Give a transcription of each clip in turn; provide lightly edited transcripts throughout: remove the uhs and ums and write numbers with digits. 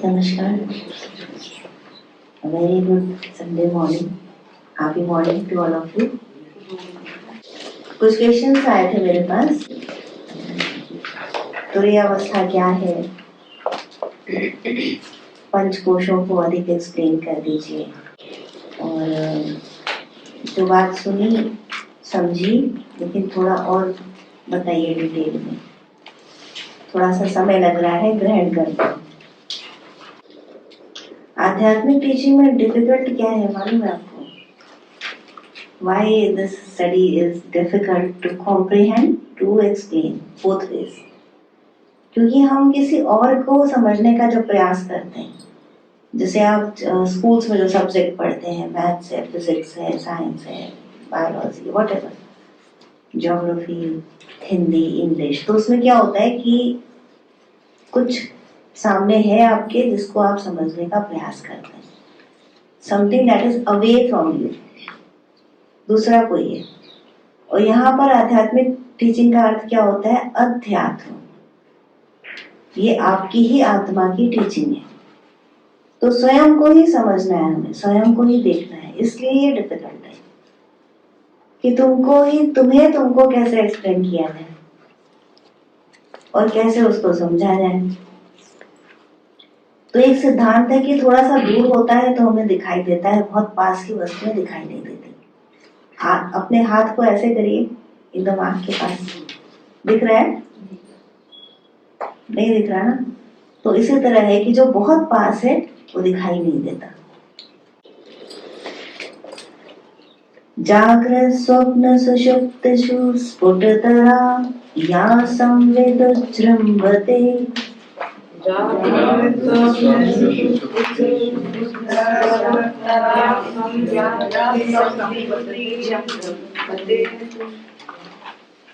नमस्कार, very good Sunday morning, happy morning to all of you. कुछ questions आए थे मेरे पास। तुरीय अवस्था क्या है, पंचकोशों को अधिक एक्सप्लेन कर दीजिए, और जो बात सुनी समझी, लेकिन थोड़ा और बताइए डिटेल में। थोड़ा सा समय लग रहा है ग्रहण करने। आध्यात्मिक टीचिंग में डिफिकल्ट क्या है मालूम है आपको? Why this study is difficult to comprehend, to explain both ways? क्योंकि हम किसी और को समझने का जो प्रयास करते हैं, जैसे आप स्कूल्स में जो सब्जेक्ट पढ़ते हैं, मैथ्स है, फिजिक्स है, साइंस है, biology, whatever, geography, Hindi, English, तो उसमें क्या होता है कि कुछ सामने है आपके जिसको आप समझने का प्रयास करते हैं, something that is away from you, दूसरा कोई है। और यहाँ पर आध्यात्मिक टीचिंग का अर्थ क्या होता है? अध्यात्म, ये आपकी ही आत्मा की टीचिंग है, तो स्वयं को ही समझना है हमें, स्वयं को ही देखना है। इसलिए ये डिफिकल्ट है कि तुमको कैसे एक्सप्लेन किया जाए और कैसे उसको समझा जाए। तो एक सिद्धांत है कि थोड़ा सा दूर होता है तो हमें दिखाई देता है, बहुत पास की वस्तुएं दिखाई नहीं देती। अपने हाथ को ऐसे करिए, एकदम आँख के पास, दिख रहा है? नहीं दिख रहा ना? तो इसी तरह है कि जो बहुत पास है वो दिखाई नहीं देता। जागृत स्वप्न सुषुप्तिषु स्फुटतरा या संवेदोज्जृम्भते।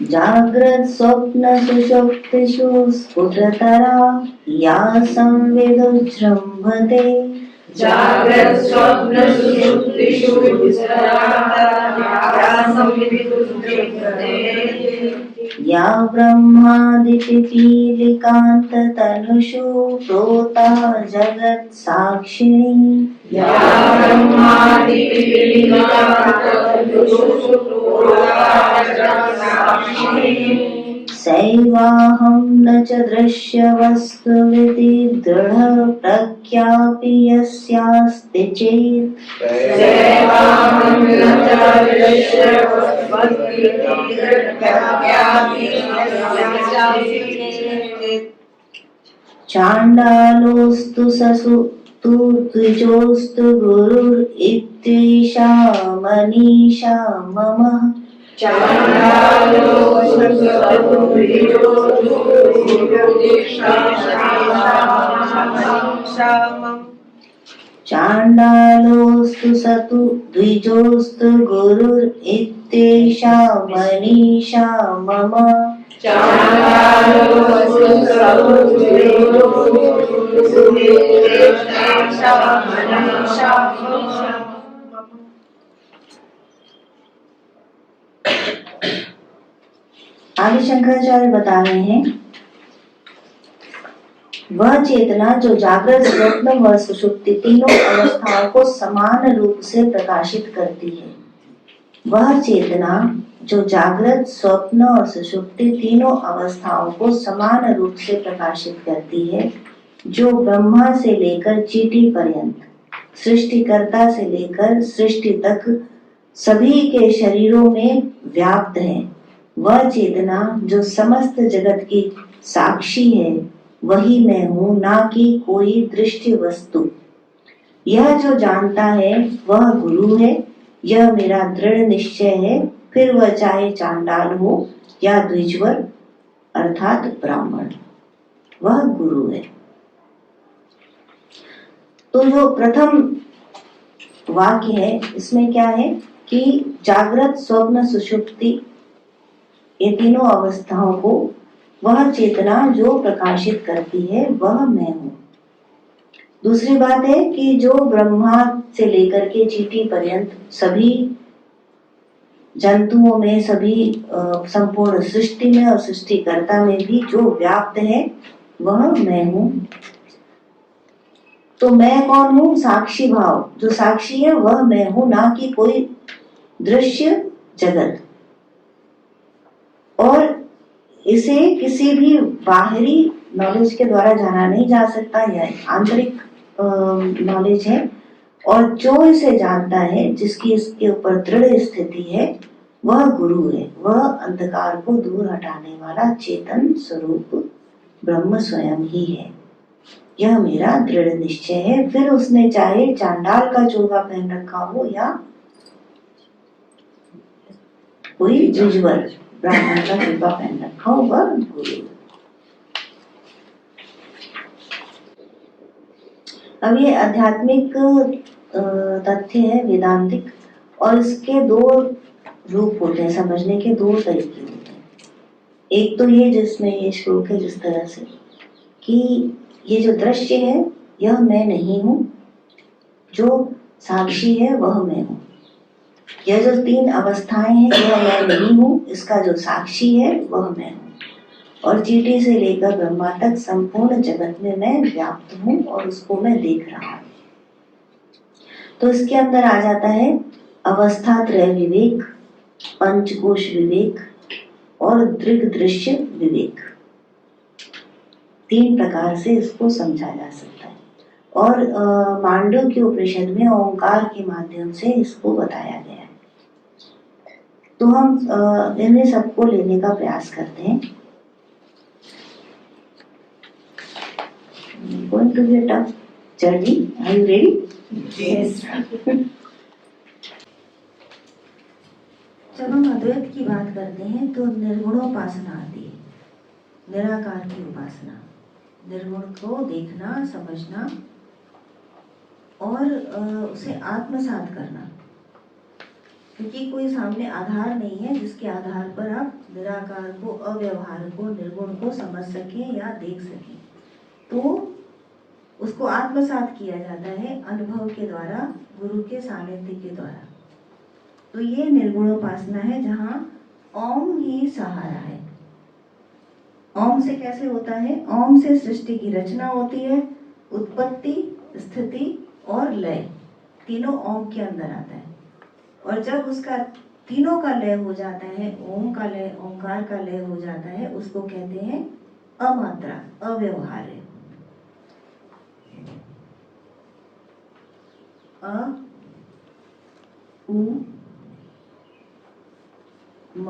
जागृत स्वप्न सुषुप्तिषु स्फुटतरा या संवेदोज्जृम्भते। जागृत स्वप्न सुषुप्तिषु या ब्रह्मादिपिपीलिकान्ततनुषु प्रोता जगत् साक्षिणी। या ब्रह्मादिपिपीलिकान्ततनुषु प्रोता जगत् साक्षिणी। सैवाहं न च दृश्यवस्तुविति दृढप्रज्ञापि यस्यास्ति चेत्। सैवाहं न च दृश्यवस्तुविति दृढप्रज्ञापि यस्यास्ति चेत्। चाण्डालोऽस्तु ससुतु द्विजोऽस्तु गुरुरित्येषा मनीषा मम। चाण्डालोऽस्तु सतु द्विजोऽस्तु गुरुरित्येषा मनीषा मम। आदि शंकराचार्य बता रहे हैं, वह चेतना जो जागृत, स्वप्न व सुषुप्ति तीनों अवस्थाओं को समान रूप से प्रकाशित करती है, वह चेतना जो जागृत, स्वप्न और सुषुप्ति तीनों अवस्थाओं को समान रूप से प्रकाशित करती है, जो ब्रह्मा से लेकर चींटी पर्यंत, सृष्टिकर्ता से लेकर सृष्टि तक सभी के शरीरों में व्याप्त है, वह चेतना जो समस्त जगत की साक्षी है, वही मैं हूँ, ना कि कोई दृश्य वस्तु। यह जो जानता है वह गुरु है, यह मेरा दृढ़ निश्चय है, फिर वह चाहे चांडाल हो या द्विजवर अर्थात ब्राह्मण, वह गुरु है। तो जो प्रथम वाक्य है इसमें क्या है कि जागृत, स्वप्न, सुषुप्ति ये तीनों अवस्थाओं को वह चेतना जो प्रकाशित करती है वह मैं हूँ। दूसरी बात है कि जो ब्रह्मा से लेकर के चींटी पर्यंत सभी जंतुओं में, सभी संपूर्ण सृष्टि में और सृष्टिकर्ता में भी जो व्याप्त है वह मैं हूँ। तो मैं कौन हूँ? साक्षी भाव। जो साक्षी है वह मैं हूँ, ना कि कोई दृश्य जगत। और इसे किसी भी बाहरी नॉलेज के द्वारा जाना नहीं जा सकता, यह आंतरिक नॉलेज है। और जो इसे जानता है, जिसकी इसके ऊपर दृढ़ स्थिति है, वह गुरु है। वह अंधकार को दूर हटाने वाला चेतन स्वरूप ब्रह्म स्वयं ही है। यह मेरा दृढ़ निश्चय है। फिर उसने चाहे चांडाल का चोगा पहन रखा हो या कोई द्विजवर ब्राह्मण का चोगा पहन रखा हो, वह गुरु। अब ये आध्यात्मिक तथ्य है, वेदांतिक। और इसके दो रूप होते हैं, समझने के दो तरीके होते हैं। एक तो ये जिसमें ये श्लोक है जिस तरह से कि ये जो दृश्य है यह मैं नहीं हूँ, जो साक्षी है वह मैं हूँ। यह जो तीन अवस्थाएं हैं यह मैं नहीं हूँ, इसका जो साक्षी है वह मैं हूँ। और चींटी से लेकर ब्रह्मा तक संपूर्ण जगत में मैं व्याप्त हूँ और उसको मैं देख रहा हूँ। तो इसके अंदर आ जाता है अवस्था त्रय विवेक, पंचकोश विवेक और दृग दृश्य विवेक। तीन प्रकार से इसको समझा जा सकता है। और मांडव्य उपनिषद में ओंकार के माध्यम से इसको बताया गया है। तो हम इन्हें सबको लेने का प्रयास करते हैं। Going to be a tough journey. Are you ready? Yes. जब हम अद्वैत की बात करते हैं तो निर्गुणोपासना आती है, निराकार की उपासना। निर्गुण को देखना, समझना और उसे आत्मसात करना। क्योंकि कोई सामने आधार नहीं है जिसके आधार पर आप निराकार को, अव्यवहार को, निर्गुण को समझ सकें या देख सकें। तो उसको आत्मसात किया जाता है अनुभव के द्वारा, गुरु के सानिध्य के द्वारा। तो ये निर्गुणोपासना है जहाँ ओम ही सहारा है। ओम से कैसे होता है? ओम से सृष्टि की रचना होती है, उत्पत्ति, स्थिति और लय, तीनों ओम के अंदर आता है। और जब उसका तीनों का लय हो जाता है, ओम का लय, ओंकार का लय हो जाता है, उसको कहते हैं अमात्रा, अव्यवहार्य। अ उ म।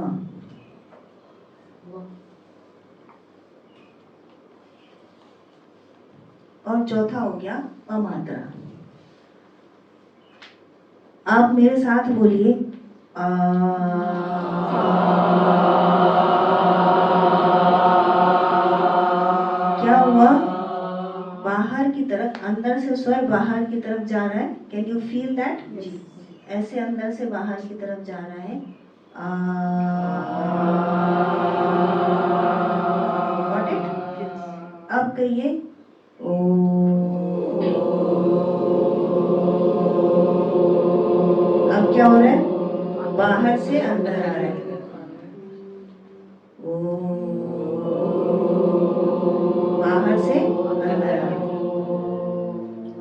और चौथा हो गया अमात्रा। आप मेरे साथ बोलिए क्या हुआ? बाहर की तरफ, अंदर से स्वर बाहर की तरफ जा रहा है। Can you feel that? ऐसे अंदर से बाहर की तरफ जा रहा है। Got it? अब कहिए अब क्या हो रहा है? बाहर से अंदर आ रहा है। बाहर से अंदर आ रहा है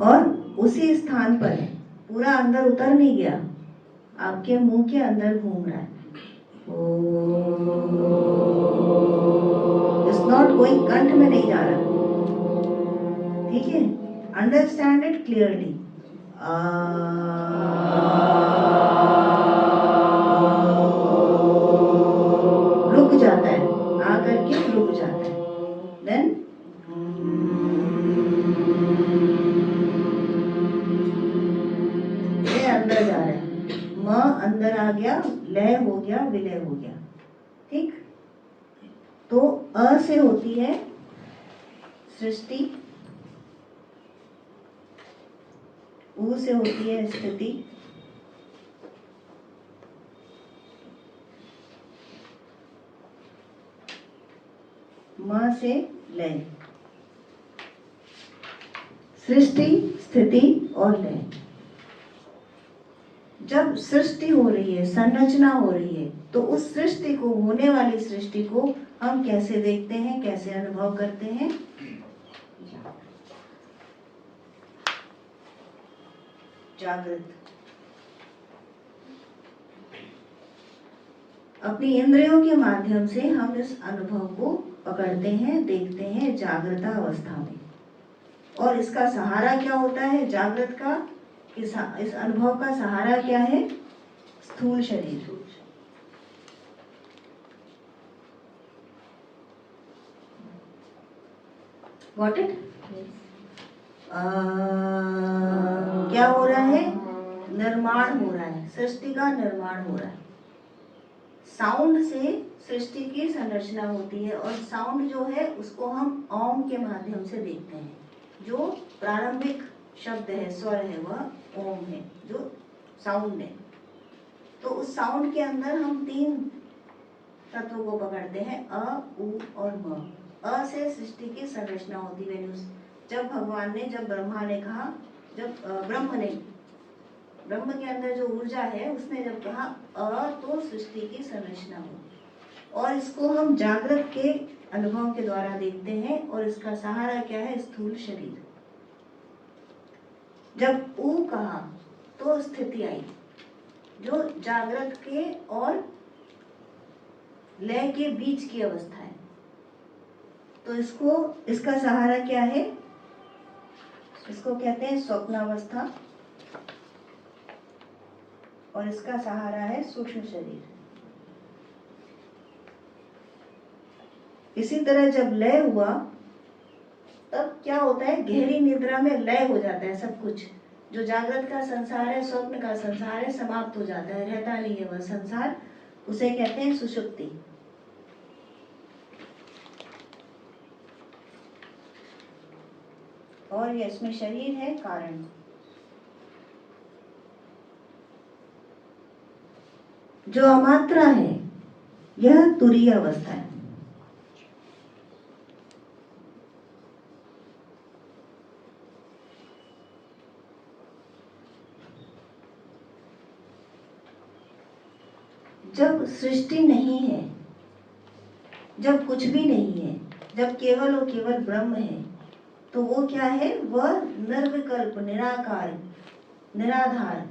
और उसी स्थान पर है, पूरा अंदर उतर नहीं गया, आपके मुंह के अंदर घूम रहा है। इट्स नॉट गोइंग, कंठ में नहीं जा रहा। ठीक है? Understand it clearly. रुक जाता है, आकर के रुक जाता है। देन ये अंदर जा रहा है, म अंदर आ गया, लय हो गया, विलय हो गया। ठीक? तो अ से होती है सृष्टि, उ से होती है स्थिति, म से लय। सृष्टि, स्थिति और लय। जब सृष्टि हो रही है, संरचना हो रही है, तो उस सृष्टि को, होने वाली सृष्टि को हम कैसे देखते हैं, कैसे अनुभव करते हैं? जागृत। अपनी इंद्रियों के माध्यम से हम इस अनुभव को पकड़ते हैं, देखते हैं जागृत अवस्था में। और इसका सहारा क्या होता है जागृत का? इस अनुभव का सहारा क्या है? स्थूल शरीर। Got it? क्या हो रहा है? निर्माण हो रहा है, सृष्टि का निर्माण हो रहा है। साउंड से सृष्टि की संरचना होती है और साउंड जो है उसको हम ओम के माध्यम से देखते हैं। जो प्रारंभिक शब्द है, स्वर है, वह ओम है, जो साउंड है। तो उस साउंड के अंदर हम 3 तत्वों को पकड़ते हैं, अ, उ और म। अ से सृष्टि की संरचना होती है। जब भगवान ने, जब ब्रह्मा ने कहा, जब ब्रह्म के अंदर जो ऊर्जा है उसने जब कहा अ, तो सृष्टि की संरचना हो। और इसको हम जागृत के अनुभव के द्वारा देखते हैं और इसका सहारा क्या है? स्थूल शरीर। जब ऊ कहा तो स्थिति आई, जो जागृत के और लय के बीच की अवस्था है। तो इसका सहारा क्या है? इसको कहते हैं स्वप्नावस्था और इसका सहारा है सूक्ष्म शरीर। इसी तरह जब लय हुआ तब क्या होता है? गहरी निद्रा में लय हो जाता है सब कुछ। जो जागृत का संसार है, स्वप्न का संसार है, समाप्त हो जाता है, रहता नहीं है वह संसार। उसे कहते हैं सुषुप्ति। और ये इसमें शरीर है कारण। जो अमात्रा है यह तुरीय अवस्था है। जब सृष्टि नहीं है, जब कुछ भी नहीं है, जब केवल और केवल ब्रह्म है, तो वो क्या है? वह निर्विकल्प, निराकार, निराधार,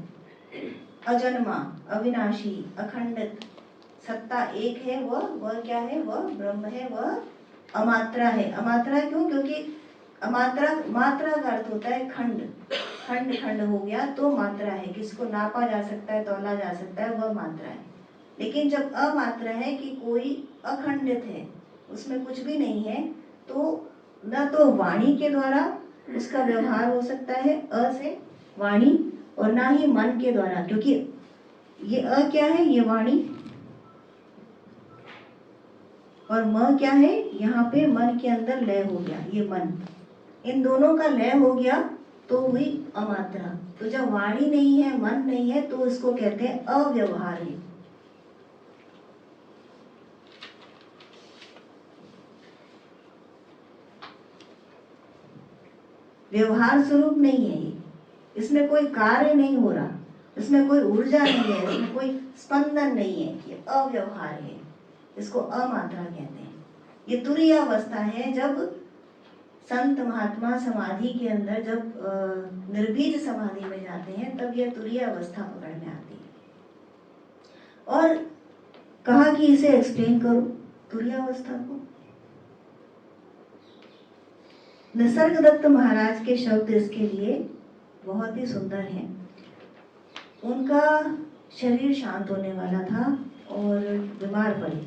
अजन्मा, अविनाशी, अखंडित सत्ता एक है। वह क्या है? वह ब्रह्म है, वह अमात्रा है। अमात्रा क्यों? क्योंकि मात्रा का अर्थ होता है खंड। खंड खंड हो गया तो मात्रा है, किसको नापा जा सकता है, तौला जा सकता है, वह मात्रा है। लेकिन जब अमात्रा है कि कोई अखंडित है, उसमें कुछ भी नहीं है, तो न तो वाणी के द्वारा उसका व्यवहार हो सकता है, अ से वाणी, और ना ही मन के द्वारा, क्योंकि ये अ क्या है? ये वाणी, और म क्या है? यहाँ पे मन के अंदर लय हो गया, ये मन। इन दोनों का लय हो गया तो हुई अमात्रा। तो जब वाणी नहीं है, मन नहीं है, तो इसको कहते हैं अव्यवहार्य। व्यवहार स्वरूप नहीं है ये, इसमें कोई कार्य नहीं हो रहा, इसमें कोई ऊर्जा नहीं है, इसमें कोई स्पंदन नहीं है, ये अव्यवहार है। इसको अमात्रा कहते हैं। ये तुरीय अवस्था है। जब संत महात्मा समाधि के अंदर जब निर्बीज समाधि में जाते हैं, तब यह तुरीय अवस्था पकड़ में आती है। और कहा कि इसे एक्सप्लेन करो तुरीय अवस्था को। निसर्गदत्त महाराज के शब्द इसके लिए बहुत ही सुंदर हैं। उनका शरीर शांत होने वाला था और बीमार पड़े,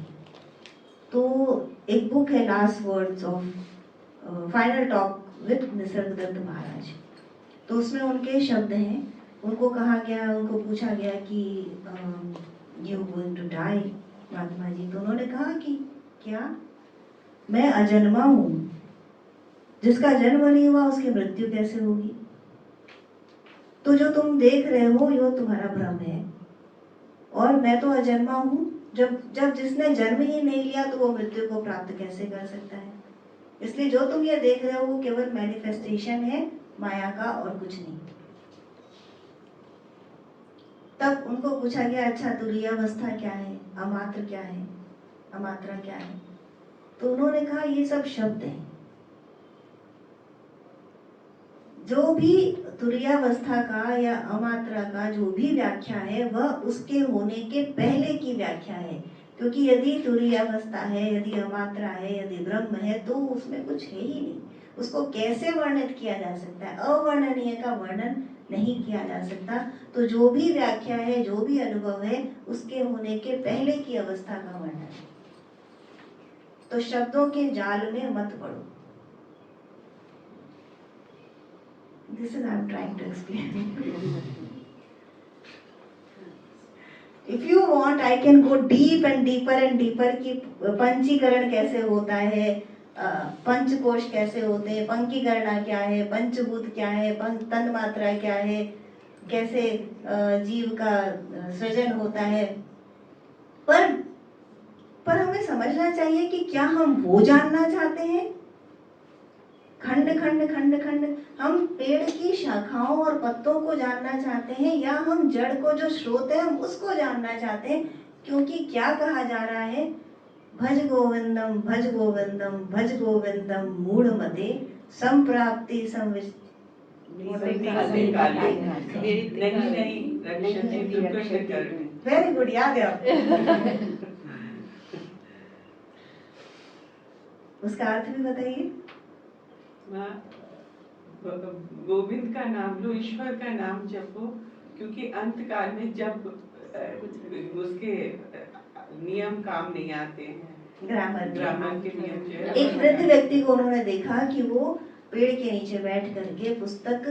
तो एक बुक है last words of final talk with Nisargadatta Maharaj, तो उसमें उनके शब्द हैं। उनको कहा गया, उनको पूछा गया कि you going to die Mahatma ji? तो उन्होंने कहा कि क्या? मैं अजन्मा हूँ, जिसका जन्म नहीं हुआ उसकी मृत्यु कैसे होगी? तो जो तुम देख रहे हो यो तुम्हारा भ्रम है, और मैं तो अजन्मा हूँ। जब जिसने जन्म ही नहीं लिया तो वो मृत्यु को प्राप्त कैसे कर सकता है? इसलिए जो तुम ये देख रहे हो वो केवल मैनिफेस्टेशन है माया का और कुछ नहीं। तब उनको पूछा गया, अच्छा तुरीय अवस्था क्या है, अमात्र क्या है, अमात्रा क्या है? तो उन्होंने कहा ये सब शब्द हैं। जो भी तुरीयावस्था का या अमात्रा का जो भी व्याख्या है वह उसके होने के पहले की व्याख्या है, क्योंकि यदि तुरीयावस्था है, यदि अमात्रा है, यदि ब्रह्म है तो उसमें कुछ है ही नहीं। उसको कैसे वर्णित किया जा सकता है? अवर्णनीय का वर्णन नहीं किया जा सकता। तो जो भी व्याख्या है, जो भी अनुभव है, उसके होने के पहले की अवस्था का वर्णन है। तो शब्दों के जाल में मत पड़ो। This is I'm trying to explain. If you want, I can go deep and deeper and deeper कि पंचीकरण कैसे होता है, पंचकोश कैसे होते हैं, पंकीकरण क्या है, पंचभूत क्या है, तन मात्रा क्या है, कैसे जीव का सृजन होता है। पर हमें समझना चाहिए कि क्या हम वो जानना चाहते हैं? खंड खंड खंड खंड हम पेड़ की शाखाओं और पत्तों को जानना चाहते हैं, या हम जड़ को जो स्रोत है हम उसको जानना चाहते हैं? क्योंकि क्या कहा जा रहा है? भज गोविंदम भज गोविंदम भज गोविंदम मूढ़ मते संप्राप्ति संविश। वेरी गुड, याद है। उसका अर्थ भी बताइए। गोविंद का नाम लो, ईश्वर का नाम जपो, क्योंकि अंत काल में जब उसके नियम काम नहीं आते हैं, ग्रामर के नियम जो है। एक वृद्ध व्यक्ति को उन्होंने देखा कि वो पेड़ के नीचे बैठ करके पुस्तक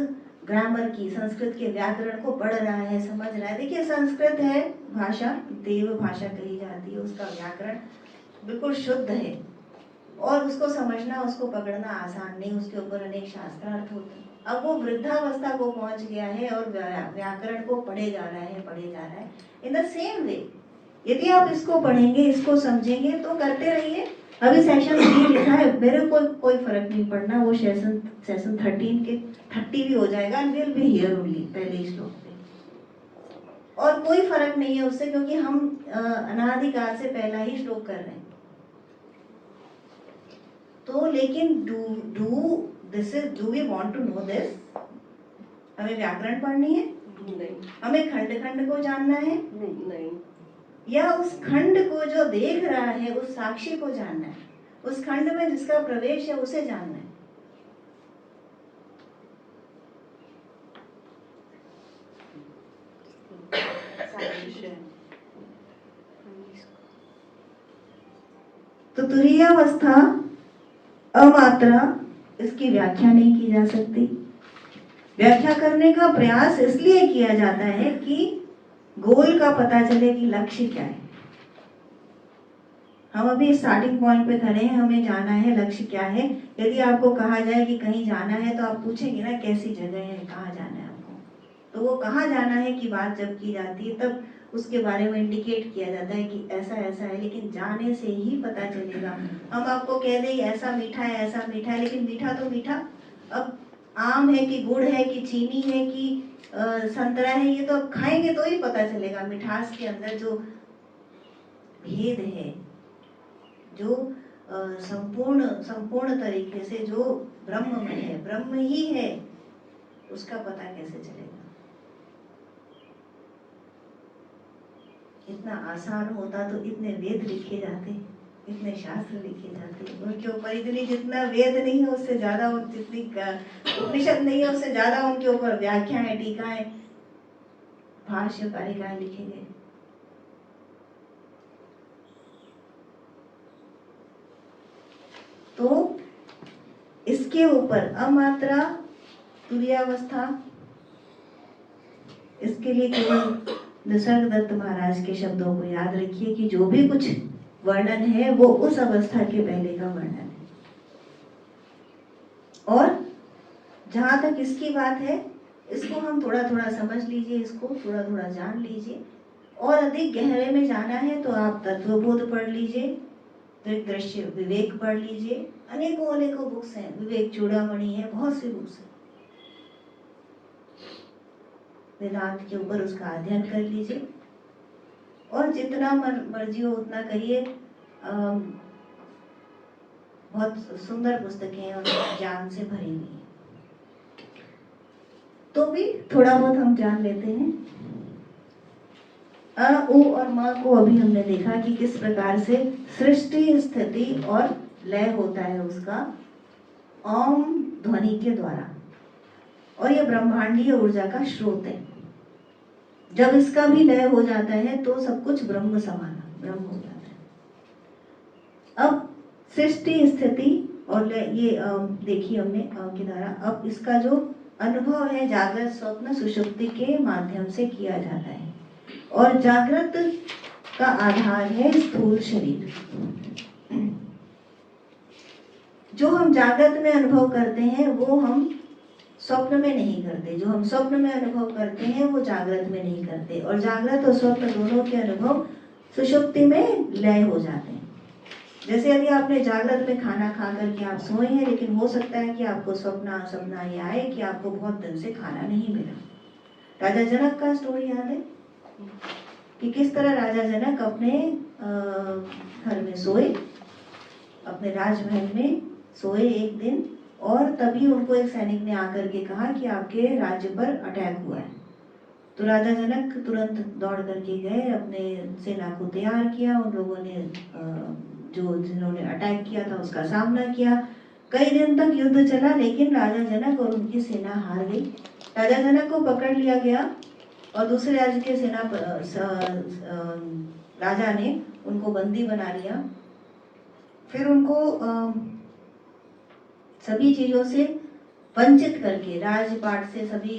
ग्रामर की, संस्कृत के व्याकरण को पढ़ रहा है, समझ रहा है। देखिए, संस्कृत है भाषा, देव भाषा कही जाती है, उसका व्याकरण बिल्कुल शुद्ध है और उसको समझना, उसको पकड़ना आसान नहीं, उसके ऊपर अनेक शास्त्रार्थ होते हैं। अब वो वृद्धावस्था को पहुंच गया है और व्याकरण को पढ़े जा रहा है। इन द सेम वे यदि आप इसको पढ़ेंगे, इसको समझेंगे तो करते रहिए। अभी सेशन 3 लिखा है, मेरे को कोई फर्क नहीं पड़ना, वो सेशन 13 के 30 भी हो जाएगा, and will be here only, पहले श्लोक पे। और कोई फर्क नहीं है उससे, क्योंकि हम अनादिकाल से पहला ही श्लोक कर रहे हैं। तो लेकिन do we want to know this? हमें व्याकरण पढ़नी है? नहीं। हमें खंड खंड को जानना है? नहीं। या उस खंड को जो देख रहा है, उस साक्षी को जानना है, उस खंड में जिसका प्रवेश है उसे जानना है। तो तुरीयावस्था, अमात्रा, इसकी व्याख्या नहीं की जा सकती। व्याख्या करने का प्रयास इसलिए किया जाता है कि गोल का पता चले कि लक्ष्य क्या है। हम अभी स्टार्टिंग पॉइंट पे खड़े हैं, हमें जाना है लक्ष्य क्या है। यदि आपको कहा जाए कि कहीं जाना है तो आप पूछेंगे ना कैसी जगह है, कहाँ जाना है आपको। तो वो कहाँ जाना है की बात जब की जाती है तब उसके बारे में इंडिकेट किया जाता है कि ऐसा ऐसा है, लेकिन जाने से ही पता चलेगा। हम आपको कह दें ऐसा मीठा है, ऐसा मीठा है, लेकिन मीठा तो मीठा, अब आम है कि गुड़ है कि चीनी है कि संतरा है, ये तो अब खाएंगे तो ही पता चलेगा। मिठास के अंदर जो भेद है, जो संपूर्ण तरीके से जो ब्रह्म में है, ब्रह्म ही है, उसका पता कैसे चलेगा? इतना आसान होता तो इतने वेद लिखे जाते, इतने शास्त्र लिखे जाते। उनके ऊपर इतनी, जितना वेद नहीं है उससे ज्यादा, जितनी उपनिषद नहीं है उससे ज्यादा उनके ऊपर व्याख्याएं, टीकाएं, भाष्य, कारिकाएं लिखे गए। तो इसके ऊपर अमात्रा, तुरीयावस्था, इसके लिए केवल निसर्ग दत्त महाराज के शब्दों को याद रखिए कि जो भी कुछ वर्णन है वो उस अवस्था के पहले का वर्णन है। और जहां तक इसकी बात है, इसको हम थोड़ा थोड़ा समझ लीजिए, इसको थोड़ा थोड़ा जान लीजिए। और अधिक गहरे में जाना है तो आप तत्वबोध पढ़ लीजिए, दृश्य विवेक पढ़ लीजिए, अनेकों बुक्स हैं, विवेक चूड़ामणि है, बहुत सी बुक्स हैं वेदांत के ऊपर, उसका अध्ययन कर लीजिए। और जितना मर्जी हो उतना करिए। बहुत सुंदर पुस्तकें और ज्ञान से भरी हुई हैं। तो भी थोड़ा बहुत हम जान लेते हैं। अ, उ और म को अभी हमने देखा कि किस प्रकार से सृष्टि, स्थिति और लय होता है उसका ओम ध्वनि के द्वारा, और यह ब्रह्मांडीय ऊर्जा का स्रोत है। जब इसका भी लय हो जाता है तो सब कुछ ब्रह्म समाना, ब्रह्म हो जाता है। अब सृष्टि, स्थिति और लय, ये देखिए हमने के द्वारा। अब इसका जो अनुभव है जागृत, स्वप्न, सुषुप्ति के माध्यम से किया जाता है, और जागृत का आधार है स्थूल शरीर। जो हम जागृत में अनुभव करते हैं वो हम स्वप्न में नहीं करते, जो हम स्वप्न में अनुभव करते हैं वो जागृत में नहीं करते, और जागृत और स्वप्न दोनों के अनुभव सुषुप्ति में लय हो जाते हैं। जैसे यदि आपने जागृत में खाना खा करके आप सोए हैं, लेकिन हो सकता है कि आपको सपना ये आए कि आपको बहुत दिन से खाना नहीं मिला। राजा जनक का स्टोरी याद है कि किस तरह राजा जनक अपने घर में सोए, अपने राजमहल में सोए एक दिन, और तभी उनको एक सैनिक ने आकर के कहा कि आपके राज्य पर अटैक हुआ है। तो राजा जनक तुरंत दौड़ करके गए, अपने सेना को तैयार किया, उन लोगों ने जिन्होंने अटैक किया था उसका सामना किया। कई दिन तक युद्ध चला, लेकिन राजा जनक और उनकी सेना हार गई। राजा जनक को पकड़ लिया गया और दूसरे राज्य के राजा ने उनको बंदी बना लिया। फिर उनको सभी चीजों से वंचित करके, राजपाट से, सभी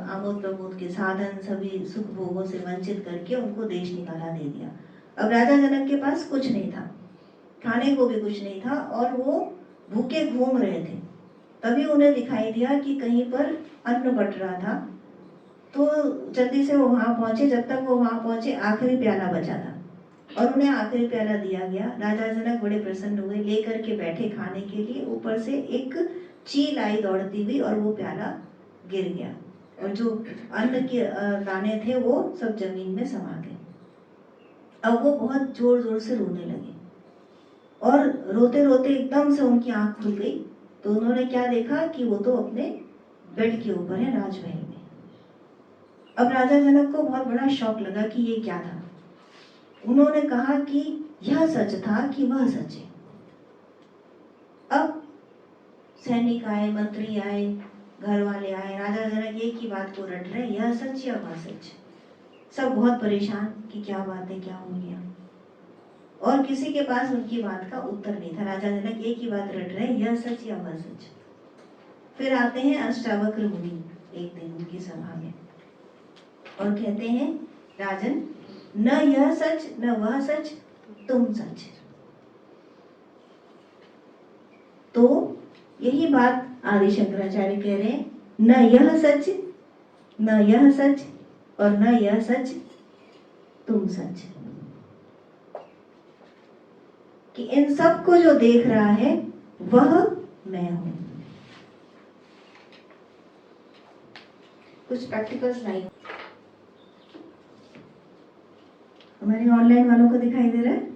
आमोद प्रमोद के साधन, सभी सुख भोगों से वंचित करके उनको देश निकाला दे दिया। अब राजा जनक के पास कुछ नहीं था, खाने को भी कुछ नहीं था, और वो भूखे घूम रहे थे। तभी उन्हें दिखाई दिया कि कहीं पर अन्न बट रहा था, तो जल्दी से वो वहां पहुंचे। जब तक वो वहां पहुंचे आखिरी प्याला बचा था, और उन्हें आखिरी प्याला दिया गया। राजा जनक बड़े प्रसन्न हुए, लेकर के बैठे खाने के लिए। ऊपर से एक चील आई दौड़ती हुई, और वो प्याला गिर गया, और जो अन्न के दाने थे वो सब जमीन में समा गए। अब वो बहुत जोर जोर से रोने लगे, और रोते रोते एकदम से उनकी आंख खुल गई। तो उन्होंने क्या देखा कि वो तो अपने बेड के ऊपर है राजमहल में। अब राजा जनक को बहुत बड़ा शौक लगा कि ये क्या था। उन्होंने कहा कि यह सच था कि वह सच है। अब सैनिक आए, मंत्री आए, घर वाले आए, राजा जनक एक ही बात को रट रहे, यह सच या वह सच। सब बहुत परेशान कि क्या बात है, क्या हो गया, और किसी के पास उनकी बात का उत्तर नहीं था। राजा जनक एक ही बात रट रहे, यह सच या वह सच। फिर आते हैं अष्टावक्र मुनि एक दिन उनकी सभा में, और कहते हैं, राजन, न यह सच न वह सच, तुम सच। तो यही बात आदि शंकराचार्य कह रहे हैं, न यह सच न यह सच और न यह सच, तुम सच। कि इन सब को जो देख रहा है वह मैं हूं। कुछ प्रैक्टिकल्स नहीं। हमारे ऑनलाइन वालों को दिखाई दे रहा है?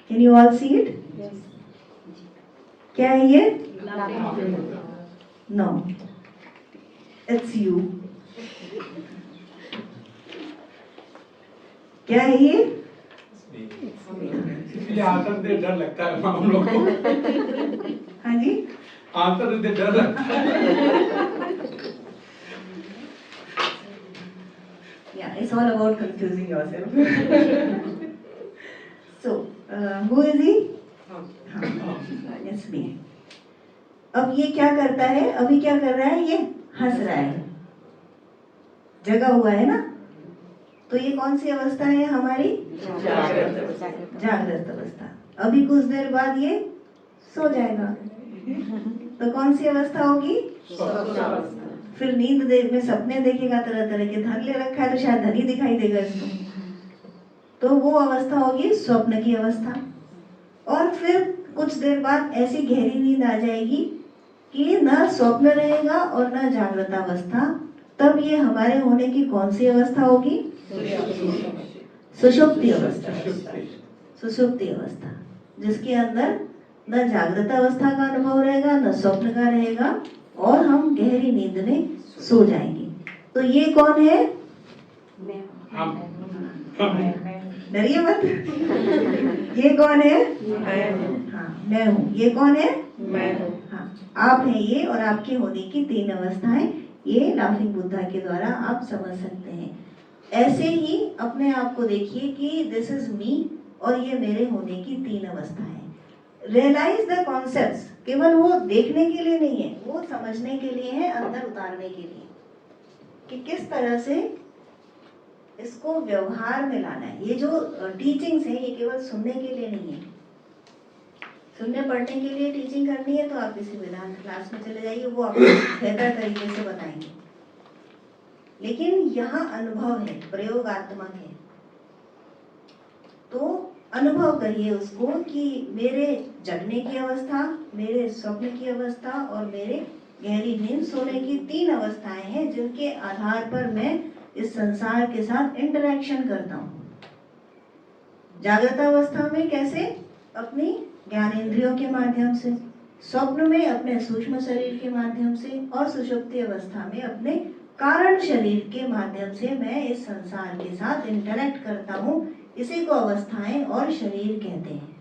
Can you all see it? Yes. क्या है ये? No. It's you. क्या है ये? इसलिए आंसर देते डर लगता है हम लोग को। हाँ जी? आंसर देते डर लगता है। Yeah, it's all about confusing yourself. So, who is he? Yes, me. अब ये क्या करता है? अभी क्या कर रहा है? ये हंस रहा है, जगा हुआ है ना। तो ये कौन सी अवस्था है हमारी? जागृत अवस्था। अभी कुछ देर बाद ये सो जाएगा, तो कौन सी अवस्था होगी? फिर नींद में सपने देखेगा, तरह तरह के धन ले रखा है तो शायद धन ही दिखाई देगा इसको, तो वो अवस्था होगी स्वप्न की अवस्था। और फिर कुछ देर बाद ऐसी गहरी नींद आ जाएगी कि न स्वप्न रहेगा और न जागृत अवस्था। तब ये हमारे होने की कौन सी अवस्था होगी? सुषुप्ति अवस्था। सुषुप्ति अवस्था, जिसके अंदर न जागृत अवस्था का अनुभव रहेगा, न स्वप्न का रहेगा, और हम गहरी नींद में सो जाएंगे। तो ये कौन है? हम डरिए मत। ये कौन है? मैं हाँ, मैं हूँ। ये कौन है? मैं हूँ। हाँ, आप हैं ये, और आपके होने की 3 अवस्थाएं, ये लाफिंग बुद्धा के द्वारा आप समझ सकते हैं। ऐसे ही अपने आप को देखिए कि दिस इज मी, और ये मेरे होने की 3 अवस्थाएं। रियलाइज द कॉन्सेप्ट्स, केवल वो देखने के लिए नहीं है, वो समझने के लिए है, अंदर उतारने के लिए, कि किस तरह से इसको व्यवहार में लाना है। ये जो टीचिंग्स है, ये केवल सुनने के लिए नहीं है। सुनने पढ़ने के लिए टीचिंग करनी है तो आप किसी वेदांत क्लास में चले जाइए, वो आपको बेहतर तरीके से बताएंगे। लेकिन यहाँ अनुभव है, प्रयोगात्मक है। तो अनुभव करिए उसको कि मेरे जगने की अवस्था, मेरे स्वप्न की अवस्था और मेरे गहरी नींद सोने की 3 अवस्थाएं हैं, जिनके आधार पर मैं इस संसार के साथ इंटरेक्शन करता हूँ। जागृत अवस्था में कैसे? अपनी ज्ञानेंद्रियों के माध्यम से, स्वप्न में अपने सूक्ष्म शरीर के माध्यम से, और सुषुप्ति अवस्था में अपने कारण शरीर के माध्यम से मैं इस संसार के साथ इंटरेक्ट करता हूँ। इसी को अवस्थाएं और शरीर कहते हैं।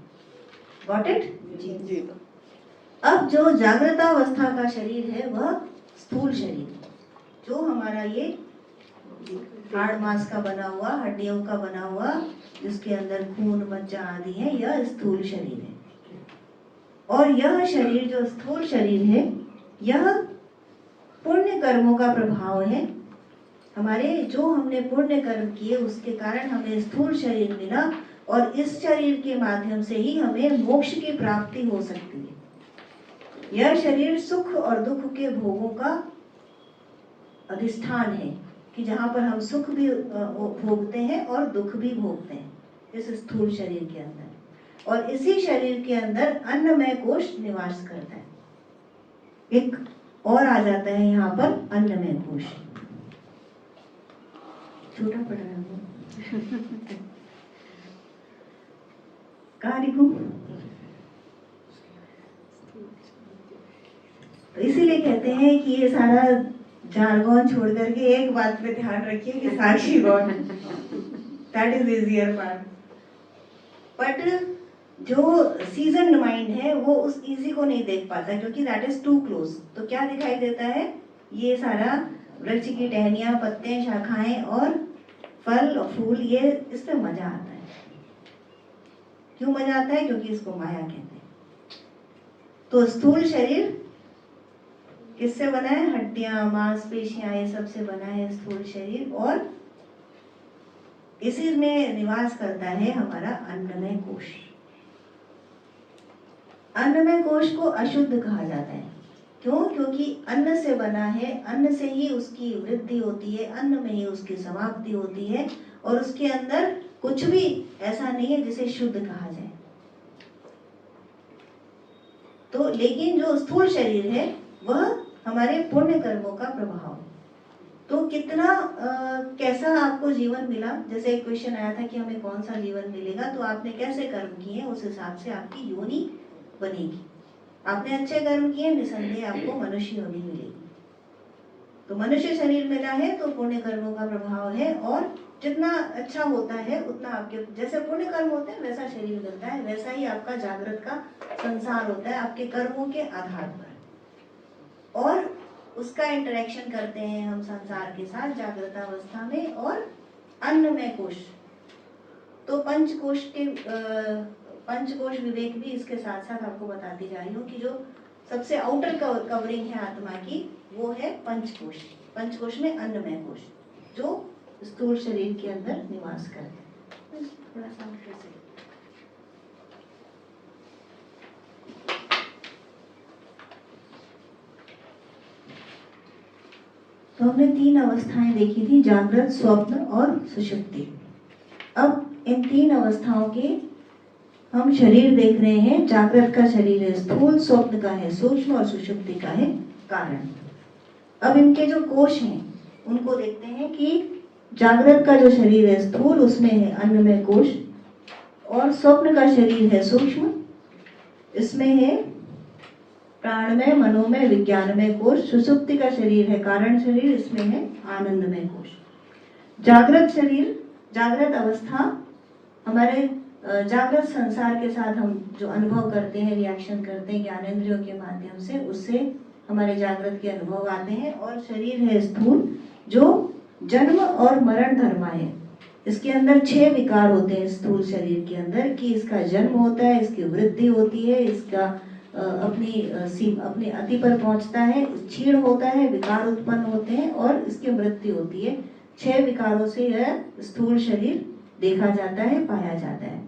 Got it? जी। अब जो जागृत अवस्था का शरीर है वह स्थूल शरीर, जो हमारा ये हाड़ मांस का बना हुआ, हड्डियों का बना हुआ, जिसके अंदर खून मज्जा आदि है, यह स्थूल शरीर है। और यह शरीर जो स्थूल शरीर है, यह पुण्य कर्मों का प्रभाव है। हमारे जो हमने पुण्य कर्म किए उसके कारण हमें स्थूल शरीर मिला, और इस शरीर के माध्यम से ही हमें मोक्ष की प्राप्ति हो सकती है। यह शरीर सुख और दुख के भोगों का अधिष्ठान है, कि जहाँ पर हम सुख भी भोगते हैं और दुख भी भोगते हैं, इस स्थूल शरीर के अंदर। और इसी शरीर के अंदर अन्नमय कोश निवास करता है। एक और आ जाता है यहाँ पर अन्नमय कोश, छोटा पड़ रहा है, कहाँ लिखूं? तो इसीलिए कहते हैं कि ये सारा जारगोन छोड़ करके एक बात पे ध्यान रखिए कि साक्षी गौन, that is easier part. But जो सीजन्ड माइंड है वो उस इजी को नहीं देख पाता, क्योंकि दैट इज टू क्लोज। तो क्या दिखाई देता है? ये सारा वृक्ष की टहनियां, पत्ते, शाखाएं और फल और फूल, ये इस पे मजा आता है। क्यों मजा आता है? क्योंकि इसको माया कहते हैं। तो स्थूल शरीर किससे बना है? हड्डियां, मांसपेशियां, ये सब से बना है स्थूल शरीर, और इसी में निवास करता है हमारा अन्नमय कोश। अन्नमय कोश को अशुद्ध कहा जाता है। क्यों? क्योंकि अन्न से बना है, अन्न से ही उसकी वृद्धि होती है, अन्न में ही उसकी समाप्ति होती है, और उसके अंदर कुछ भी ऐसा नहीं है जिसे शुद्ध कहा जाए। तो लेकिन जो स्थूल शरीर है वह हमारे पुण्य कर्मों का प्रभाव। तो कितना कैसा आपको जीवन मिला? जैसे एक क्वेश्चन आया था कि हमें कौन सा जीवन मिलेगा, तो आपने कैसे कर्म किए उस हिसाब से आपकी योनि बनेगी। आपने अच्छे कर्म किए, निसंदेह आपको मनुष्य योनि मिलेगी। तो मनुष्य शरीर मिला है तो पुण्य कर्मों का प्रभाव है, और जितना अच्छा होता है उतना आपके, जैसे पुण्य कर्म होते हैं वैसा शरीर मिलता है, वैसा ही आपका जागृत का संसार होता है आपके कर्मों के आधार पर। और उसका इंटरेक्शन करते हैं हम संसार के साथ जागृत अवस्था में। और अन्नमय कोश, तो पंचकोश विवेक भी इसके साथ साथ आपको बताती जा रही हूँ कि जो सबसे आउटर कवरिंग है आत्मा की, वो है पंचकोश। पंचकोश में अन्नमय कोश, जो स्थूल शरीर के अंदर निवास करते हैं। थोड़ा सा कैसे तो हमने 3 अवस्थाएं देखी थी, जागृत, स्वप्न और सुषुप्ति। अब इन 3 अवस्थाओं के हम शरीर देख रहे हैं। जागृत का शरीर है स्थूल, स्वप्न का है सूक्ष्म, और सुषुप्ति का है कारण। अब इनके जो कोश हैं उनको देखते हैं कि जागृत का जो शरीर है स्थूल, उसमें है अन्नमय कोश, और स्वप्न का शरीर है सूक्ष्म, इसमें है प्राणमय, मनोमय, विज्ञानमय कोश। सुषुप्ति का शरीर है कारण शरीर, इसमें है आनंदमय कोश। जागृत शरीर, जागृत अवस्था, हमारे जागृत संसार के साथ हम जो अनुभव करते हैं, रिएक्शन करते हैं ज्ञानेंद्रियों के माध्यम से, उससे हमारे जागृत के अनुभव आते हैं। और शरीर है स्थूल, जो जन्म और मरण धर्मा है। इसके अंदर 6 विकार होते हैं स्थूल शरीर के अंदर, कि इसका जन्म होता है, इसकी वृद्धि होती है, इसका अपनी अति पर पहुंचता है, क्षीण होता है, विकार उत्पन्न होते हैं और इसकी मृत्यु होती है। 6 विकारों से यह स्थूल शरीर देखा जाता है, पाया जाता है।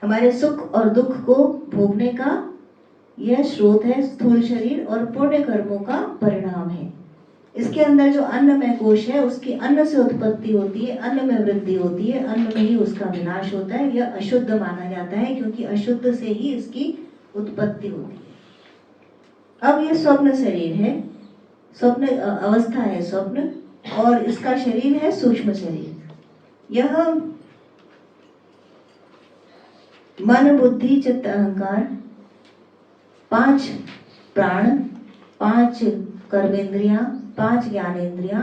हमारे सुख और दुख को भोगने का यह स्रोत है स्थूल शरीर और पुण्य कर्मों का परिणाम है। इसके अंदर जो अन्नमय कोश है, उसकी अन्न से उत्पत्ति होती है, अन्न में वृद्धि होती है, अन्न में ही उसका विनाश होता है। यह अशुद्ध माना जाता है क्योंकि अशुद्ध से ही इसकी उत्पत्ति होती है। अब यह स्वप्न शरीर है, स्वप्न अवस्था है स्वप्न, और इसका शरीर है सूक्ष्म शरीर। यह मन, बुद्धि, चित्त, अहंकार, 5 प्राण, 5 कर्मेंद्रियां, 5 ज्ञानेंद्रियां,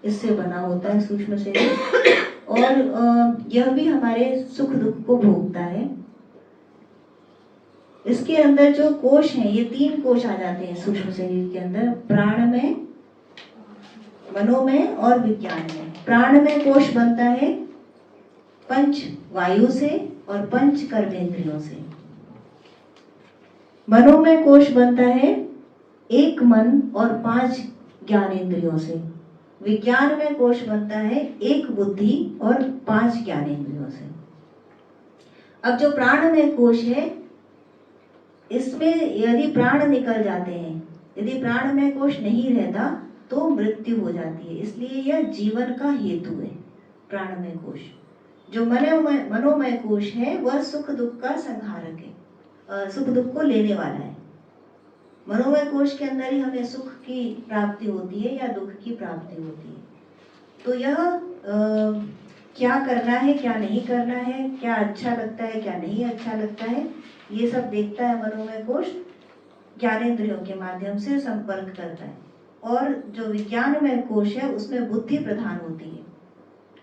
इससे बना होता है सूक्ष्म शरीर। और यह भी हमारे सुख दुख को भोगता है। इसके अंदर जो कोश हैं, ये 3 कोश आ जाते हैं सूक्ष्म शरीर के अंदर, प्राणमय, मनोमय और विज्ञानमय। प्राणमय कोश बनता है 5 वायु से और 5 कर्मेंद्रियों से। मनोमय कोश बनता है 1 मन और 5 ज्ञानेंद्रियों से। विज्ञानमय कोश बनता है 1 बुद्धि और 5 ज्ञानेंद्रियों से। अब जो प्राणमय कोश है, इसमें यदि प्राण निकल जाते हैं, यदि प्राणमय कोश नहीं रहता तो मृत्यु हो जाती है। इसलिए यह जीवन का हेतु है प्राणमय कोश। जो मनोमय कोश है वह सुख दुख का संहारक है, सुख दुख को लेने वाला है। मनोमय कोश के अंदर ही हमें सुख की प्राप्ति होती है या दुख की प्राप्ति होती है। तो यह क्या करना है, क्या नहीं करना है, क्या अच्छा लगता है, क्या नहीं अच्छा लगता है, ये सब देखता है मनोमय कोश। ज्ञानेंद्रियों के माध्यम से संपर्क करता है। और जो विज्ञानमय कोश है, उसमें बुद्धि प्रधान होती है।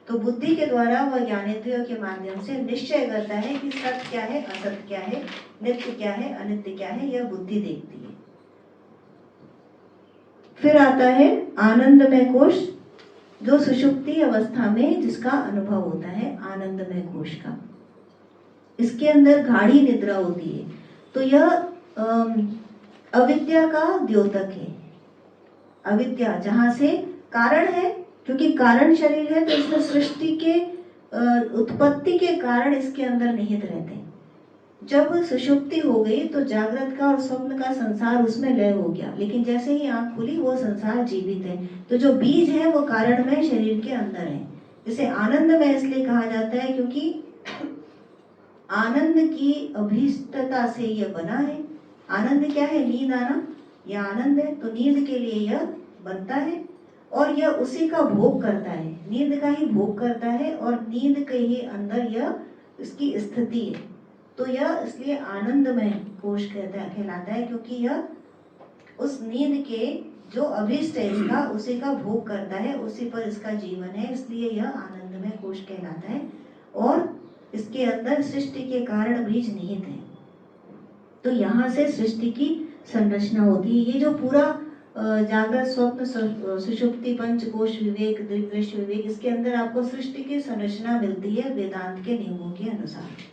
तो बुद्धि के द्वारा वह ज्ञानेंद्रियों के माध्यम से निश्चय करता है कि सत्य क्या है, असत्य क्या है, नित्य क्या है, अनित्य क्या है, यह बुद्धि देखती है। फिर आता है आनंदमय कोश, जो सुषुप्ति अवस्था में जिसका अनुभव होता है, आनंदमय कोश का। इसके अंदर गाढ़ी निद्रा होती है। तो यह अविद्या का द्योतक है। अविद्या जहां से कारण है, क्योंकि कारण शरीर है, तो इसमें सृष्टि के उत्पत्ति के कारण इसके अंदर निहित रहते हैं। जब सुषुप्ति हो गई तो जागृत का और स्वप्न का संसार उसमें लय हो गया, लेकिन जैसे ही आंख खुली वो संसार जीवित है। तो जो बीज है वो कारण में शरीर के अंदर है। इसे आनंद में इसलिए कहा जाता है क्योंकि आनंद की अभीष्टता से यह बना है। आनंद क्या है? नींद आना, यह आनंद है। तो नींद के लिए यह बनता है और यह उसी का भोग करता है, नींद का ही भोग करता है और नींद के ही अंदर यह इसकी स्थिति है। तो यह इसलिए आनंदमय कोश कहलाता है, क्योंकि यह उस नींद के जो अभीष्ट है इसका, उसी का भोग करता है, उसी पर इसका जीवन है, इसलिए यह आनंदमय कोश कहलाता है। और इसके अंदर सृष्टि के कारण बीज निहित है। तो यहाँ से सृष्टि की संरचना होती है। ये जो पूरा जागृत, स्वप्न, सुषुप्ति, पंचकोश विवेक, दृग्दृश्य विवेक, इसके अंदर आपको सृष्टि की संरचना मिलती है वेदांत के नियमों के अनुसार।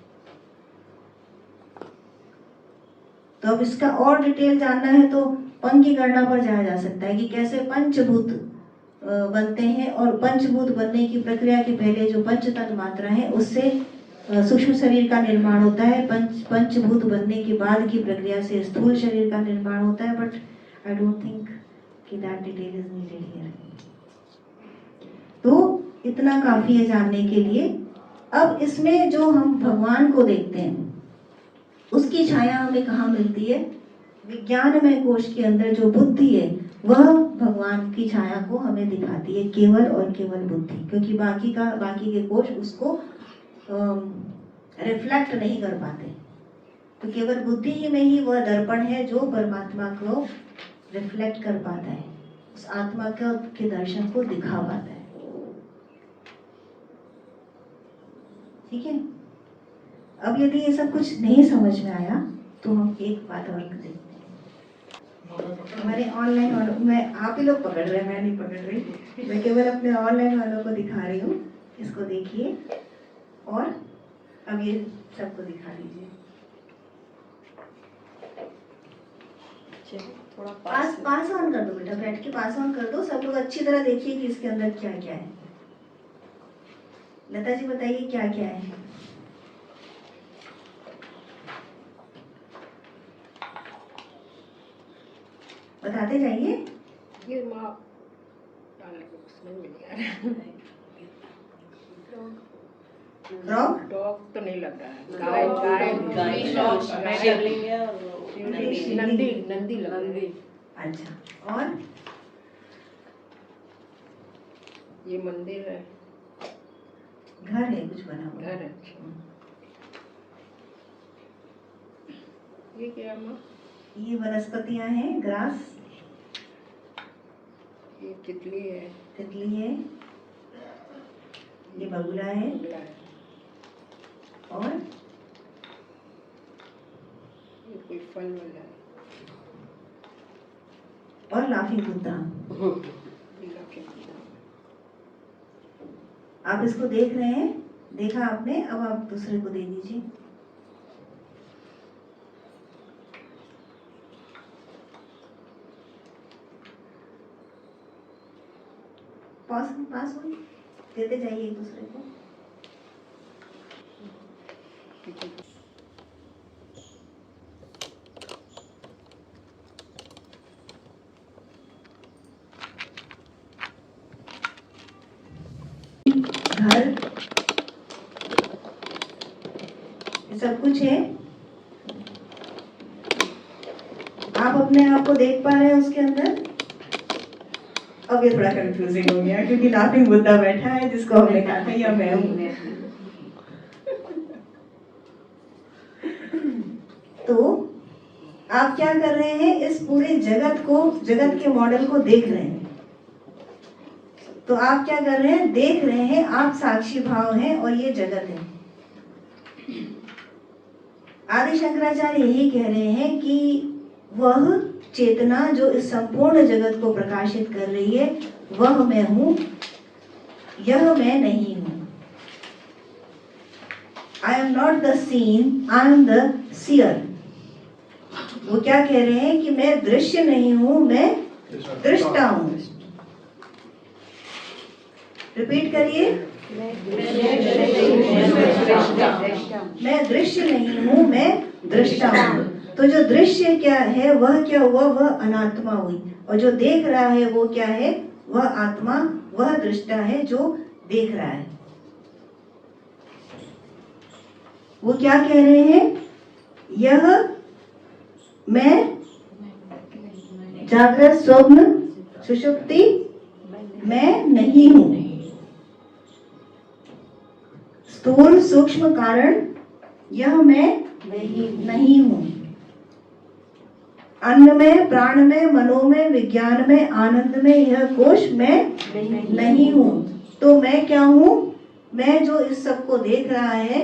तो अब इसका और डिटेल जानना है तो पंक्ति गणना पर जाया जा सकता है कि कैसे पंचभूत बनते हैं, और पंचभूत बनने की प्रक्रिया के पहले जो पंचतन मात्रा है उससे सूक्ष्म शरीर का निर्माण होता है। पंचभूत बनने के बाद की प्रक्रिया से स्थूल शरीर का निर्माण होता है। बट आई डोंट थिंक कि that detail is needed here. तो इतना काफी है जानने के लिए। अब इसमें जो हम भगवान को देखते हैं उसकी छाया हमें कहाँ मिलती है? विज्ञानमय कोश के अंदर जो बुद्धि है वह भगवान की छाया को हमें दिखाती है, केवल और केवल बुद्धि, क्योंकि बाकी के कोश उसको रिफ्लेक्ट नहीं कर पाते। तो केवल बुद्धि ही में ही वह दर्पण है जो परमात्मा को रिफ्लेक्ट कर पाता है, उस आत्मा के दर्शन को दिखा पाता है। ठीक है। अब यदि ये सब कुछ नहीं समझ में आया तो हम एक बात और देखते हैं। हमारे ऑनलाइन वालों, मैं आप ही लोग पकड़ रहे हैं, मैं नहीं पकड़ रही, मैं केवल अपने ऑनलाइन वालों को दिखा रही हूँ। इसको देखिए और अब ये सबको दिखा दीजिए। थोड़ा पास ऑन कर दो बेटा, बैठ के पास ऑन कर दो। सब लोग अच्छी तरह देखिए कि इसके अंदर क्या क्या है। लता जी बताइए क्या क्या है। बताते जाइए। ये माँ उसमें मिल गया। फ्रॉग, डॉग तो नहीं लग रहा है। गाय, शिवलिंग है और नंदी नंदी लग रहा है। अच्छा, और ये मंदिर है, घर है कुछ बना हुआ। घर है। ये क्या माँ? ये वनस्पतियां हैं, ग्रास, ये तितली है, तितली है, ये बगुला है, बगुला है, और ये कोई फल वाला है। और लाफिंग बुद्धा। आप इसको देख रहे हैं, देखा आपने, अब आप दूसरे को दे दीजिए। पास हो, देते जाइए एक दूसरे को। घर, ये सब कुछ है। आप अपने आप को देख पा रहे हैं उसके अंदर। अब ये थोड़ा कंफ्यूजिंग हो गया क्योंकि लाफिंग बुद्धा बैठा है जिसको हमने कहा था या मैं हूं। तो आप क्या कर रहे हैं, इस पूरे जगत के मॉडल को देख रहे हैं। तो आप क्या कर रहे हैं, देख रहे हैं, आप साक्षी भाव हैं और ये जगत है। आदि शंकराचार्य यही कह रहे हैं कि वह चेतना जो इस संपूर्ण जगत को प्रकाशित कर रही है वह मैं हूं, यह मैं नहीं हूं। I am not the seen, I am the seer. वो क्या कह रहे हैं कि मैं दृश्य नहीं हूं, मैं दृष्टा हूं। रिपीट करिए। मैं दृश्य नहीं हूं, मैं दृष्टा हूं। तो जो दृश्य क्या है, वह क्या हुआ, वह अनात्मा हुई, और जो देख रहा है वो क्या है, वह आत्मा, वह दृष्टा है जो देख रहा है। वो क्या कह रहे हैं, यह मैं जागृत स्वप्न सुषुप्ति मैं नहीं हूं। स्थूल सूक्ष्म कारण यह मैं नहीं हूं। अन्न में, प्राण में, मनो में, विज्ञान में, आनंद में यह कोश मैं नहीं हूं। तो मैं क्या हूं, मैं जो इस सब को देख रहा है,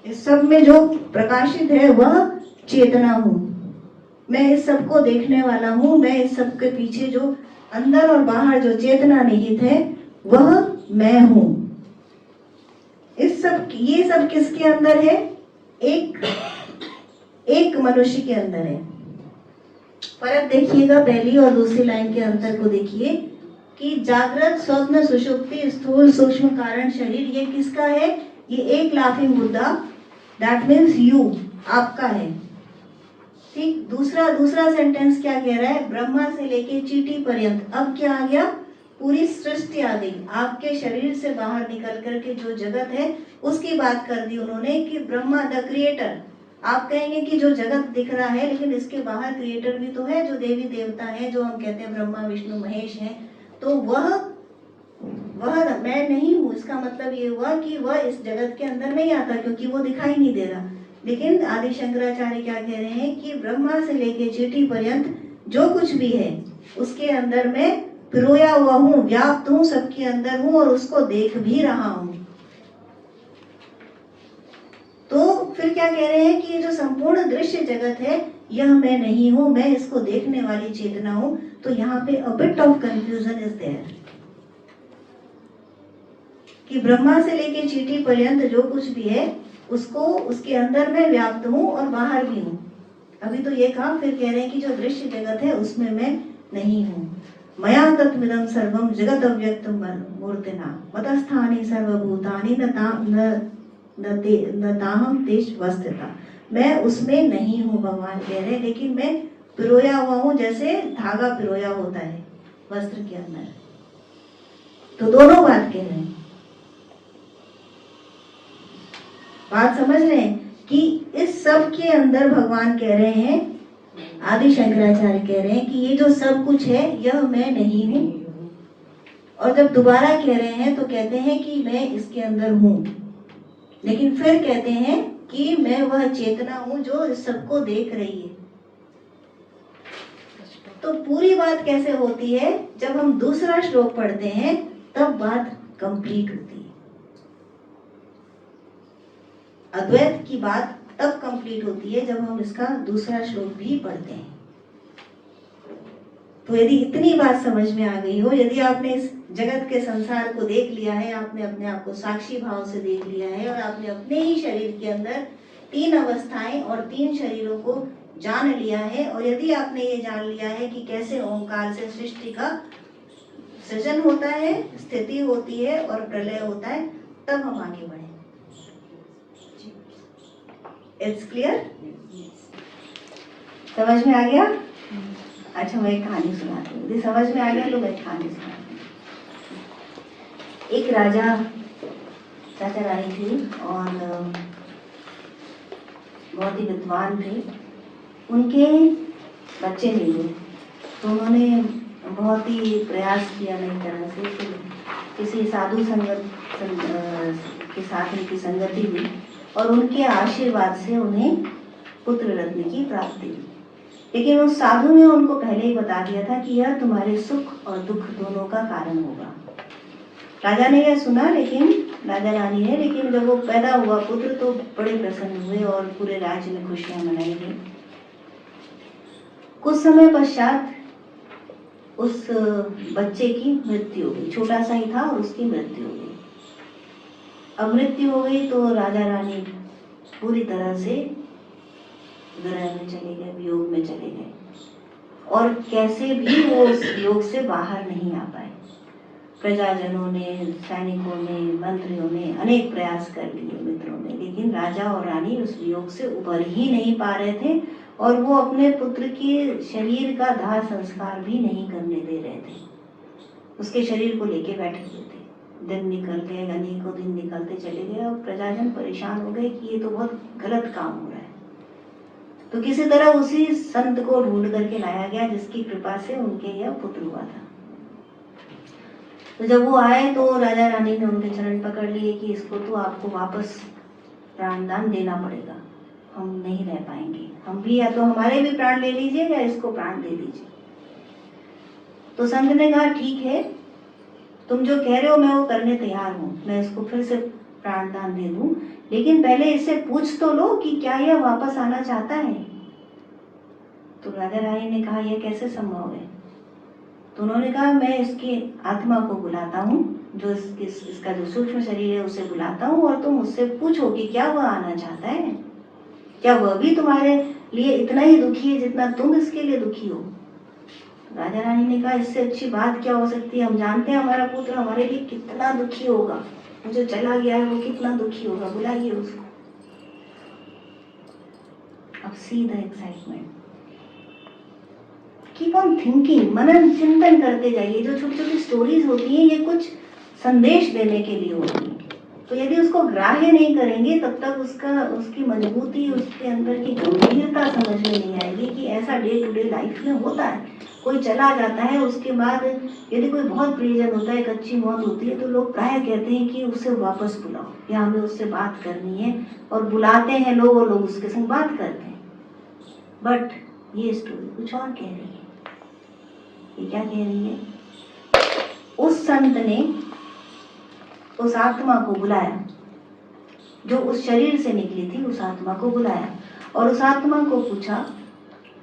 इस सब में जो प्रकाशित है वह चेतना हूं। मैं इस सब को देखने वाला हूं। मैं इस सब के पीछे जो अंदर और बाहर जो चेतना निहित है वह मैं हूं। ये सब किसके अंदर है, एक मनुष्य के अंदर है। फर्क देखिएगा, पहली और दूसरी लाइन के अंतर को देखिए कि जागृत स्वप्न सुषुप्ति स्थूल सूक्ष्म कारण शरीर, ये किसका है, ये एक laughing Buddha, that means you, आपका है। ठीक। दूसरा सेंटेंस क्या कह रहा है, ब्रह्मा से लेके चींटी पर्यंत। अब क्या आ गया, पूरी सृष्टि आ गई। आपके शरीर से बाहर निकल करके जो जगत है उसकी बात कर दी उन्होंने कि ब्रह्मा द क्रिएटर। आप कहेंगे कि जो जगत दिख रहा है, लेकिन इसके बाहर क्रिएटर भी तो है, जो देवी देवता है, जो हम कहते हैं ब्रह्मा विष्णु महेश हैं। तो वह वह मैं नहीं हूँ, इसका मतलब ये हुआ कि वह इस जगत के अंदर नहीं आता, क्योंकि वो दिखाई नहीं दे रहा। लेकिन आदि शंकराचार्य क्या कह रहे हैं कि ब्रह्मा से लेके चींटी पर्यंत जो कुछ भी है उसके अंदर मैं पिरोया हुआ हूँ, व्याप्त हूँ, सबके अंदर हूँ और उसको देख भी रहा हूँ। तो फिर क्या कह रहे हैं कि ये जो संपूर्ण दृश्य जगत है यह मैं नहीं हूँ, मैं इसको देखने वाली चेतना हूँ। तो यहाँ पे a bit of confusion is there कि ब्रह्मा से लेके चींटी पर्यंत जो कुछ भी है उसको उसके अंदर मैं व्याप्त हूँ और बाहर भी हूँ। अभी तो ये कहा, फिर कह रहे हैं कि जो दृश्य जगत है उसमें मैं नहीं हूँ। मया तत्मिदं सर्वं जगत अव्यक्तं मूर्तिना मतस्थानि सर्वभूतानि न ताहं तेषु वस्थिता। मैं उसमें नहीं हूँ, भगवान कह रहे हैं, लेकिन मैं पिरोया हुआ हूँ, जैसे धागा पिरोया होता है वस्त्र के अंदर। तो दोनों बात कह रहे हैं, बात समझ रहे हैं कि इस सब के अंदर भगवान कह रहे हैं, आदि शंकराचार्य कह रहे हैं कि ये जो सब कुछ है यह मैं नहीं हूँ। और जब दोबारा कह रहे हैं तो कहते हैं कि मैं इसके अंदर हूँ, लेकिन फिर कहते हैं कि मैं वह चेतना हूँ जो इस सबको देख रही है। तो पूरी बात कैसे होती है, जब हम दूसरा श्लोक पढ़ते हैं तब बात कंप्लीट होती है। अद्वैत की बात तब कंप्लीट होती है जब हम इसका दूसरा श्लोक भी पढ़ते हैं। तो यदि इतनी बात समझ में आ गई हो, यदि आपने इस जगत के संसार को देख लिया है, आपने अपने आप को साक्षी भाव से देख लिया है और आपने अपने ही शरीर के अंदर 3 अवस्थाएं और 3 शरीरों को जान लिया है, और यदि आपने ये जान लिया है कि कैसे ओंकार से सृष्टि का सृजन होता है, स्थिति होती है और प्रलय होता है, तब हम आगे बढ़े। It's clear? समझ में आ गया? अच्छा, मैं एक कहानी सुनाती हूँ। यदि समझ में आ गया तो मैं कहानी सुनाती हूँ। एक राजा चाचा रानी थी और बहुत ही विद्वान थे। उनके बच्चे नहीं हुए, तो उन्होंने बहुत ही प्रयास किया नई तरह से कि किसी साधु संगत के साथ उनकी संगति हुई और उनके आशीर्वाद से उन्हें पुत्र रत्न की प्राप्ति हुई। लेकिन उस साधु ने उनको पहले ही बता दिया था कि यह तुम्हारे सुख और दुख दोनों का कारण होगा। राजा ने यह सुना, लेकिन राजा रानी ने, लेकिन जब वो पैदा हुआ पुत्र तो बड़े प्रसन्न हुए और पूरे राज्य में खुशियां मनाई गई। कुछ समय पश्चात उस बच्चे की मृत्यु हो गई। छोटा सा ही था और उसकी मृत्यु हो गई। अब मृत्यु हो गई तो राजा रानी पूरी तरह से विरह में चले गए, वियोग में चले गए, और कैसे भी वो उस वियोग से बाहर नहीं आ पाए। प्रजाजनों ने, सैनिकों ने, मंत्रियों ने अनेक प्रयास कर लिए, मित्रों ने, लेकिन राजा और रानी उस वियोग से उबर ही नहीं पा रहे थे और वो अपने पुत्र के शरीर का दाह संस्कार भी नहीं करने दे रहे थे। उसके शरीर को लेके बैठे हुए थे। दिन निकल गए, अनेकों दिन निकलते चले गए और प्रजाजन परेशान हो गए कि ये तो बहुत गलत काम हो रहा है। तो किसी तरह उसी संत को ढूंढ करके लाया गया जिसकी कृपा से उनके यह पुत्र हुआ था। तो जब वो आए तो राजा रानी ने उनके चरण पकड़ लिए कि इसको तो आपको वापस प्राणदान देना पड़ेगा, हम नहीं रह पाएंगे, हम भी, या तो हमारे भी प्राण ले लीजिए या इसको प्राण दे दीजिए। तो संत ने कहा ठीक है, तुम जो कह रहे हो मैं वो करने तैयार हूँ, मैं इसको फिर से प्राणदान दे दूं, लेकिन पहले इससे पूछ तो लो कि क्या यह वापस आना चाहता है। तो राजा रानी ने कहा यह कैसे संभव है। तो उन्होंने कहा मैं इसकी आत्मा को बुलाता हूँ, जो इसका जो सूक्ष्म शरीर है उसे बुलाता हूँ और तुम उससे पूछो कि क्या वह आना चाहता है, क्या वह भी तुम्हारे लिए इतना ही दुखी है जितना तुम इसके लिए दुखी हो। राजा रानी ने कहा इससे अच्छी बात क्या हो सकती है, हम जानते हैं हमारा पुत्र हमारे लिए कितना दुखी होगा, वो जो चला गया है वो कितना दुखी होगा, बुलाइए उसको। अब see the excitement, keep on thinking, मनन चिंतन करते जाइए। जो छोटी छोटी स्टोरीज होती हैं ये कुछ संदेश देने के लिए होती है। तो यदि उसको ग्राह्य नहीं करेंगे तब तक उसकी मजबूती, उसके अंदर की गंभीरता समझ में नहीं आएगी कि ऐसा डे टू डे लाइफ में होता है। कोई चला जाता है, उसके बाद यदि कोई बहुत प्रियजन होता है, एक अच्छी मौत होती है, तो लोग प्राय कहते हैं कि उसे वापस बुलाओ या हमें उससे बात करनी है, और बुलाते हैं लोग और लोग उसके संग बात करते हैं। बट ये स्टोरी कुछ और कह रही है। ये क्या कह रही है? उस संत ने उस आत्मा को बुलाया, जो उस शरीर से निकली थी, उस आत्मा को बुलाया और उस आत्मा को पूछा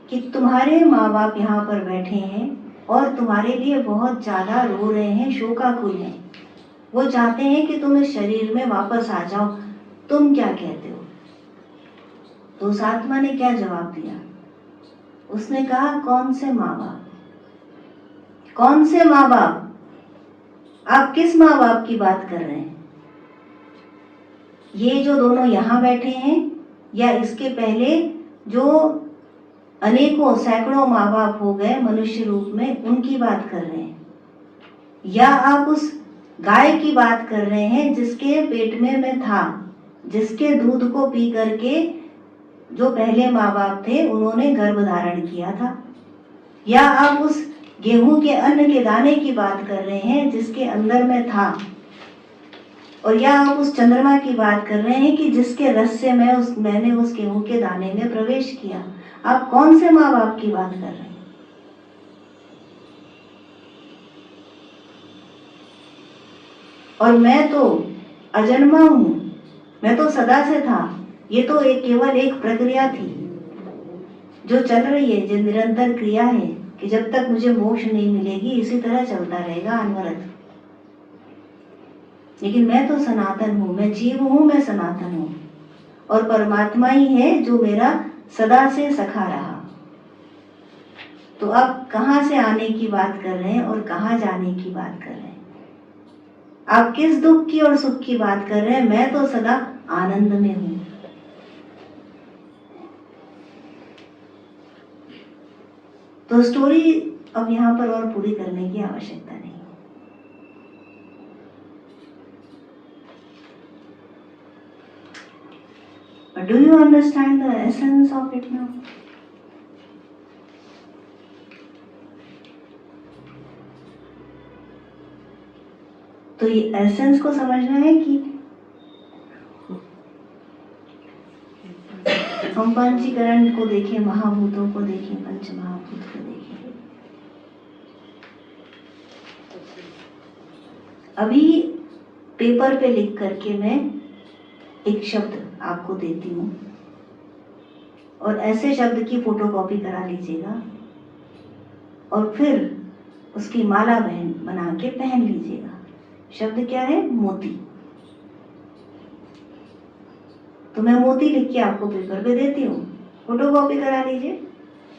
कि तुम्हारे माँ बाप यहाँ पर बैठे हैं और तुम्हारे लिए बहुत ज्यादा रो रहे हैं, शोकाकुल हैं, वो चाहते हैं कि तुम इस शरीर में वापस आ जाओ, तुम क्या कहते हो? तो उस आत्मा ने क्या जवाब दिया? उसने कहा, कौन से माँ बाप? कौन से माँ बाप? आप किस माँ बाप की बात कर रहे हैं? ये जो दोनों यहाँ बैठे हैं या इसके पहले जो अनेकों सैकड़ों माँ बाप हो गए मनुष्य रूप में, उनकी बात कर रहे हैं? या आप उस गाय की बात कर रहे हैं जिसके पेट में मैं था, जिसके दूध को पी करके जो पहले माँ बाप थे उन्होंने गर्भ धारण किया था? या आप उस गेहूं के अन्न के दाने की बात कर रहे हैं जिसके अंदर मैं था? और या आप उस चंद्रमा की बात कर रहे हैं कि जिसके रस से मैंने उस गेहूं के दाने में प्रवेश किया? आप कौन से माँ बाप की बात कर रहे हैं? और मैं तो अजन्मा हूं, मैं तो सदा से था। ये तो केवल एक प्रक्रिया थी जो चल रही है, जो निरंतर क्रिया है कि जब तक मुझे मोक्ष नहीं मिलेगी इसी तरह चलता रहेगा अनवरत। लेकिन मैं तो सनातन हूँ, मैं जीव हूँ, मैं सनातन हूँ और परमात्मा ही है जो मेरा सदा से सखा रहा। तो आप कहाँ से आने की बात कर रहे हैं और कहाँ जाने की बात कर रहे हैं? आप किस दुख की और सुख की बात कर रहे हैं? मैं तो सदा आनंद में हूँ। तो स्टोरी अब यहाँ पर और पूरी करने की आवश्यकता नहीं। But do you understand the essence of it now? तो ये एसेंस को समझना है कि हम पंचीकरण को देखें, महाभूतों को देखें, पंच महाभूत को देखें। अभी पेपर पे लिख करके मैं एक शब्द आपको देती हूँ और ऐसे शब्द की फोटोकॉपी करा लीजिएगा और फिर उसकी माला बना के पहन लीजिएगा। शब्द क्या है? मोती। तो मैं मोती लिख के आपको पेपर पे देती हूँ, फोटोकॉपी करा लीजिए।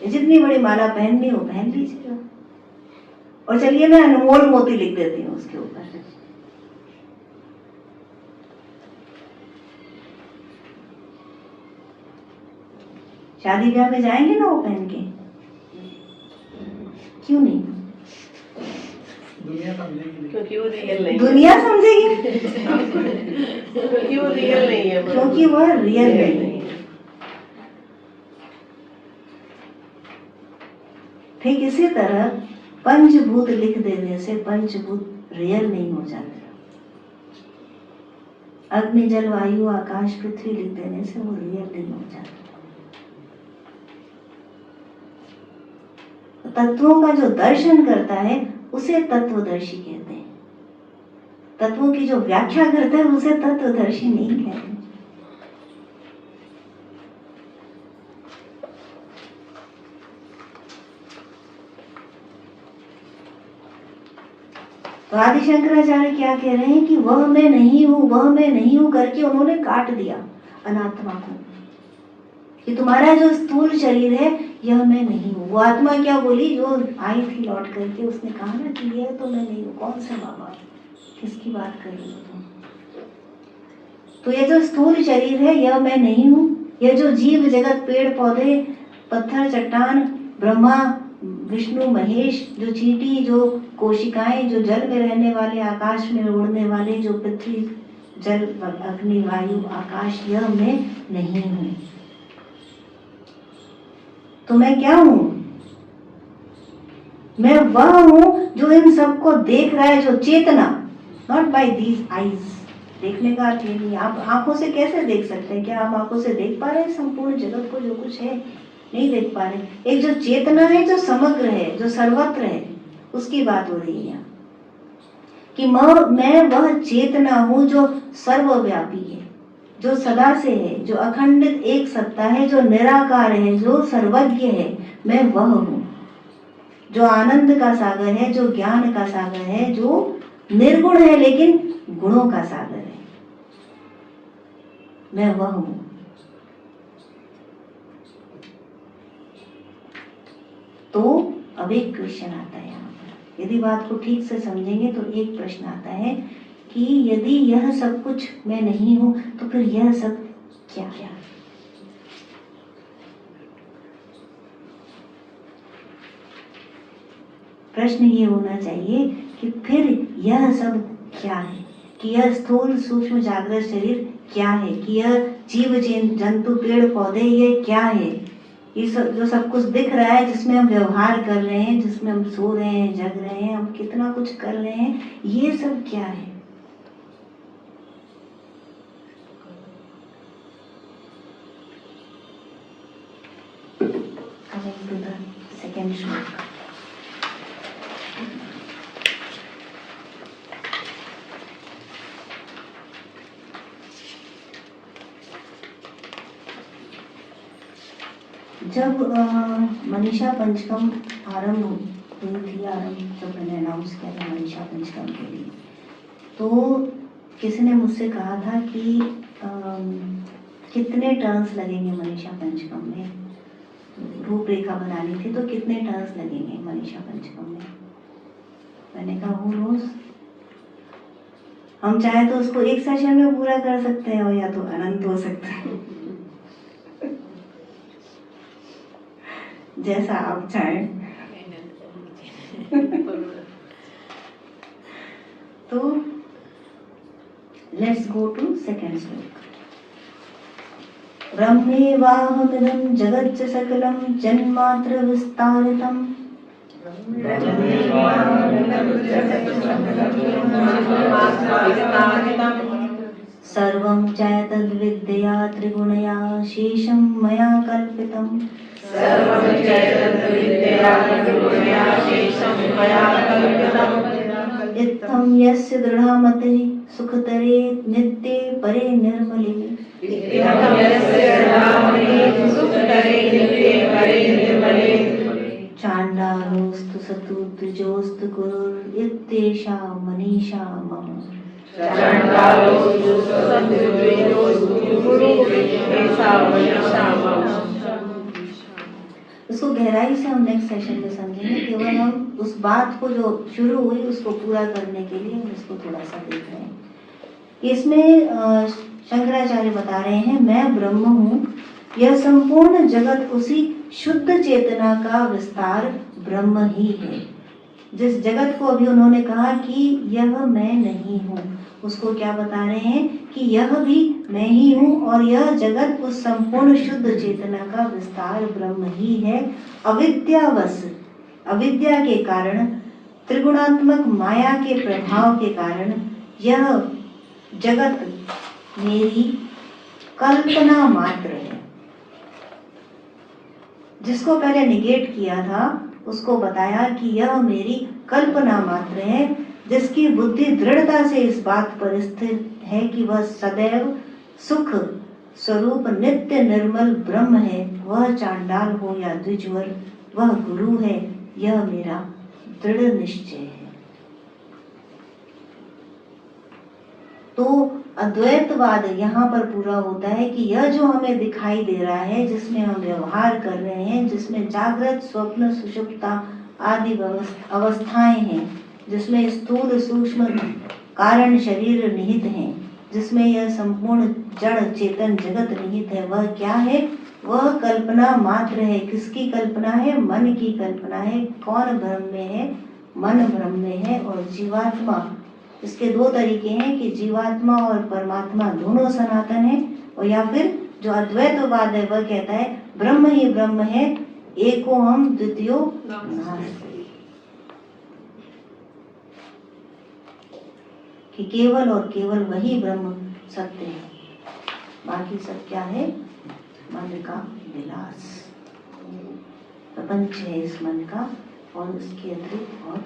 जितनी बड़ी माला पहननी हो पहन लीजिएगा। और चलिए मैं अनमोल मोती लिख देती हूँ उसके ऊपर। शादी ब्याह में जाएंगे ना वो पहन के? क्यों नहीं? दुनिया समझेगी नहीं। क्योंकि वो रियल नहीं है। दुनिया समझेगी क्योंकि वो रियल नहीं है। क्योंकि वह रियल नहीं है। ठीक इसी तरह पंचभूत लिख देने से पंचभूत रियल नहीं हो जाते। अग्नि जल वायु आकाश पृथ्वी लिख देने से वो रियल नहीं हो जाते। तत्वों का जो दर्शन करता है उसे तत्वदर्शी कहते हैं। तत्वों की जो व्याख्या करता है उसे तत्वदर्शी नहीं कहते। तो आदि शंकराचार्य क्या कह रहे हैं कि वह मैं नहीं हूं, वह मैं नहीं हूं करके उन्होंने काट दिया अनात्मा को कि तुम्हारा जो स्थूल शरीर है यह मैं नहीं हूँ। वो आत्मा क्या बोली? जो आई थी लौट करके, उसने कहा ना कि यह तो मैं नहीं हूँ। कौन सा बाबा, किसकी बात कर रही हो तुम? तो ये जो स्थूल शरीर है यह मैं नहीं हूँ। यह जो जीव जगत, पेड़ पौधे, पत्थर, चट्टान, ब्रह्मा, विष्णु, महेश, जो चींटी, जो कोशिकाएं, जो जल में रहने वाले, आकाश में उड़ने वाले, जो पृथ्वी जल अग्नि वायु आकाश यह मैं नहीं हूँ। तो मैं क्या हूँ? मैं वह हूँ जो इन सबको देख रहा है, जो चेतना, नॉट बाय दीज आईज। देखने का अर्थ ये नहीं, आप आंखों से कैसे देख सकते हैं? क्या आप आंखों से देख पा रहे हैं संपूर्ण जगत को, जो कुछ है? नहीं देख पा रहे। एक जो चेतना है, जो समग्र है, जो सर्वत्र है, उसकी बात हो रही है यहाँ कि मैं वह चेतना हूँ जो सर्वव्यापी है, जो सदा से है, जो अखंडित एक सत्ता है, जो निराकार है, जो सर्वज्ञ है। मैं वह हूँ जो आनंद का सागर है, जो ज्ञान का सागर है, जो निर्गुण है लेकिन गुणों का सागर है। मैं वह हूँ। तो अब एक क्वेश्चन आता है यहाँ पर, यदि बात को ठीक से समझेंगे तो एक प्रश्न आता है कि यदि यह सब कुछ मैं नहीं हूं तो फिर यह सब क्या है? प्रश्न ये होना चाहिए कि फिर यह सब क्या है, कि यह स्थूल सूक्ष्म जागृत शरीर क्या है, कि यह जीव जंतु पेड़ पौधे ये क्या है? ये सब जो सब कुछ दिख रहा है, जिसमें हम व्यवहार कर रहे हैं, जिसमें हम सो रहे हैं, जग रहे हैं, हम कितना कुछ कर रहे हैं, ये सब क्या है? Coming to the second श्लोक। जब मनीषा पंचकम आरंभ हुई थी, जब मैंने अनाउंस किया था मनीषा पंचकम के लिए, तो किसी ने मुझसे कहा था कि कितने टर्न्स लगेंगे मनीषा पंचकम में, रूपरेखा बनानी थी तो कितने टर्न्स लगेंगे मनीषा पंचकम में। मैंने कहा हूँ रोज हम चाहे तो उसको एक सेशन में पूरा कर सकते हैं, या तो अनंत हो सकता है, जैसा आप चाहें। तो लेट्स गो टू सेकेंड श्लोक। ब्रह्मेवाहमिदं जगच्च सकलं जन्मात्र विस्तारितम् सर्वं चैतद्विद्यया त्रिगुणया शेषं मया कल्पितम्। इत्थं यस्य दृढमतिः सुखतरे नित्ये परे निर्मले। चाण्डालोऽस्तु सतु द्विजोऽस्तु कुरुर् इत्येषा मनीषा मम। इसको गहराई से हम नेक्स्ट सेशन में समझेंगे। केवल हम उस बात को जो शुरू हुई उसको पूरा करने के लिए हम इसको थोड़ा सा देख रहे हैं। इसमें शंकराचार्य बता रहे हैं मैं ब्रह्म हूँ, यह संपूर्ण जगत उसी शुद्ध चेतना का विस्तार ब्रह्म ही है। जिस जगत को अभी उन्होंने कहा कि यह मैं नहीं हूँ, उसको क्या बता रहे हैं कि यह भी मैं ही हूँ और यह जगत उस संपूर्ण शुद्ध चेतना का विस्तार ब्रह्म ही है। अविद्यावश, अविद्या के कारण, त्रिगुणात्मक माया के प्रभाव के कारण यह जगत मेरी कल्पना मात्र है। जिसको पहले निगेट किया था उसको बताया कि यह मेरी कल्पना मात्र है, जिसकी बुद्धि दृढ़ता से इस बात पर स्थिर है कि वह सदैव सुख स्वरूप नित्य निर्मल ब्रह्म है। वह चांडाल हो या द्विजवर, वह गुरु है, यह मेरा दृढ़ निश्चय है। तो अद्वैतवाद यहाँ पर पूरा होता है कि यह जो हमें दिखाई दे रहा है, जिसमें हम व्यवहार कर रहे हैं, जिसमें जागृत स्वप्न सुषुप्ता आदि अवस्थाएं हैं, जिसमें स्थूल सूक्ष्म कारण शरीर निहित हैं, जिसमें यह संपूर्ण जड़ चेतन जगत निहित है, वह क्या है? वह कल्पना मात्र है। किसकी कल्पना है? मन की कल्पना है। कौन भ्रम में है? मन भ्रम में है और जीवात्मा इसके दो तरीके हैं कि जीवात्मा और परमात्मा दोनों सनातन है, और या फिर जो अद्वैतवाद है वह कहता है ब्रह्म ही ब्रह्म है, एको हम द्वितीयो नास्ति, कि केवल और केवल वही ब्रह्म सत्य है, बाकी सब क्या है, मन का विलास, प्रपंच है इस मन का, और उसके अतिरिक्त और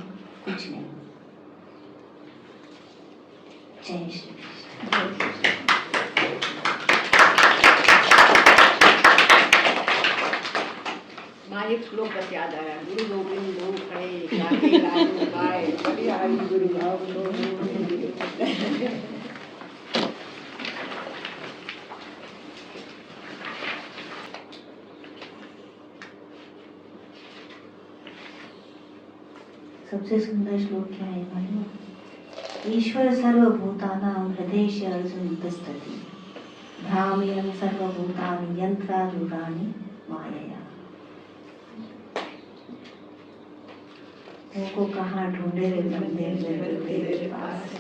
कुछ नहीं। जय श्री कृष्ण। माँ एक श्लोक बस याद आया, गुरु गोविंद दो खड़े जाके राजू गाए, बलिहारी गुरु भाव लो। सबसे सुंदर श्लोक क्या है मालूम? ईश्वर सर्वभूतानां हृदयेश अर्जुन तिष्ठति, भ्राम्यहं सर्वभूतानि यन्त्रारूढानि मायया। उनको कहाँ ढूंढे रे बंदे, मेरे पास।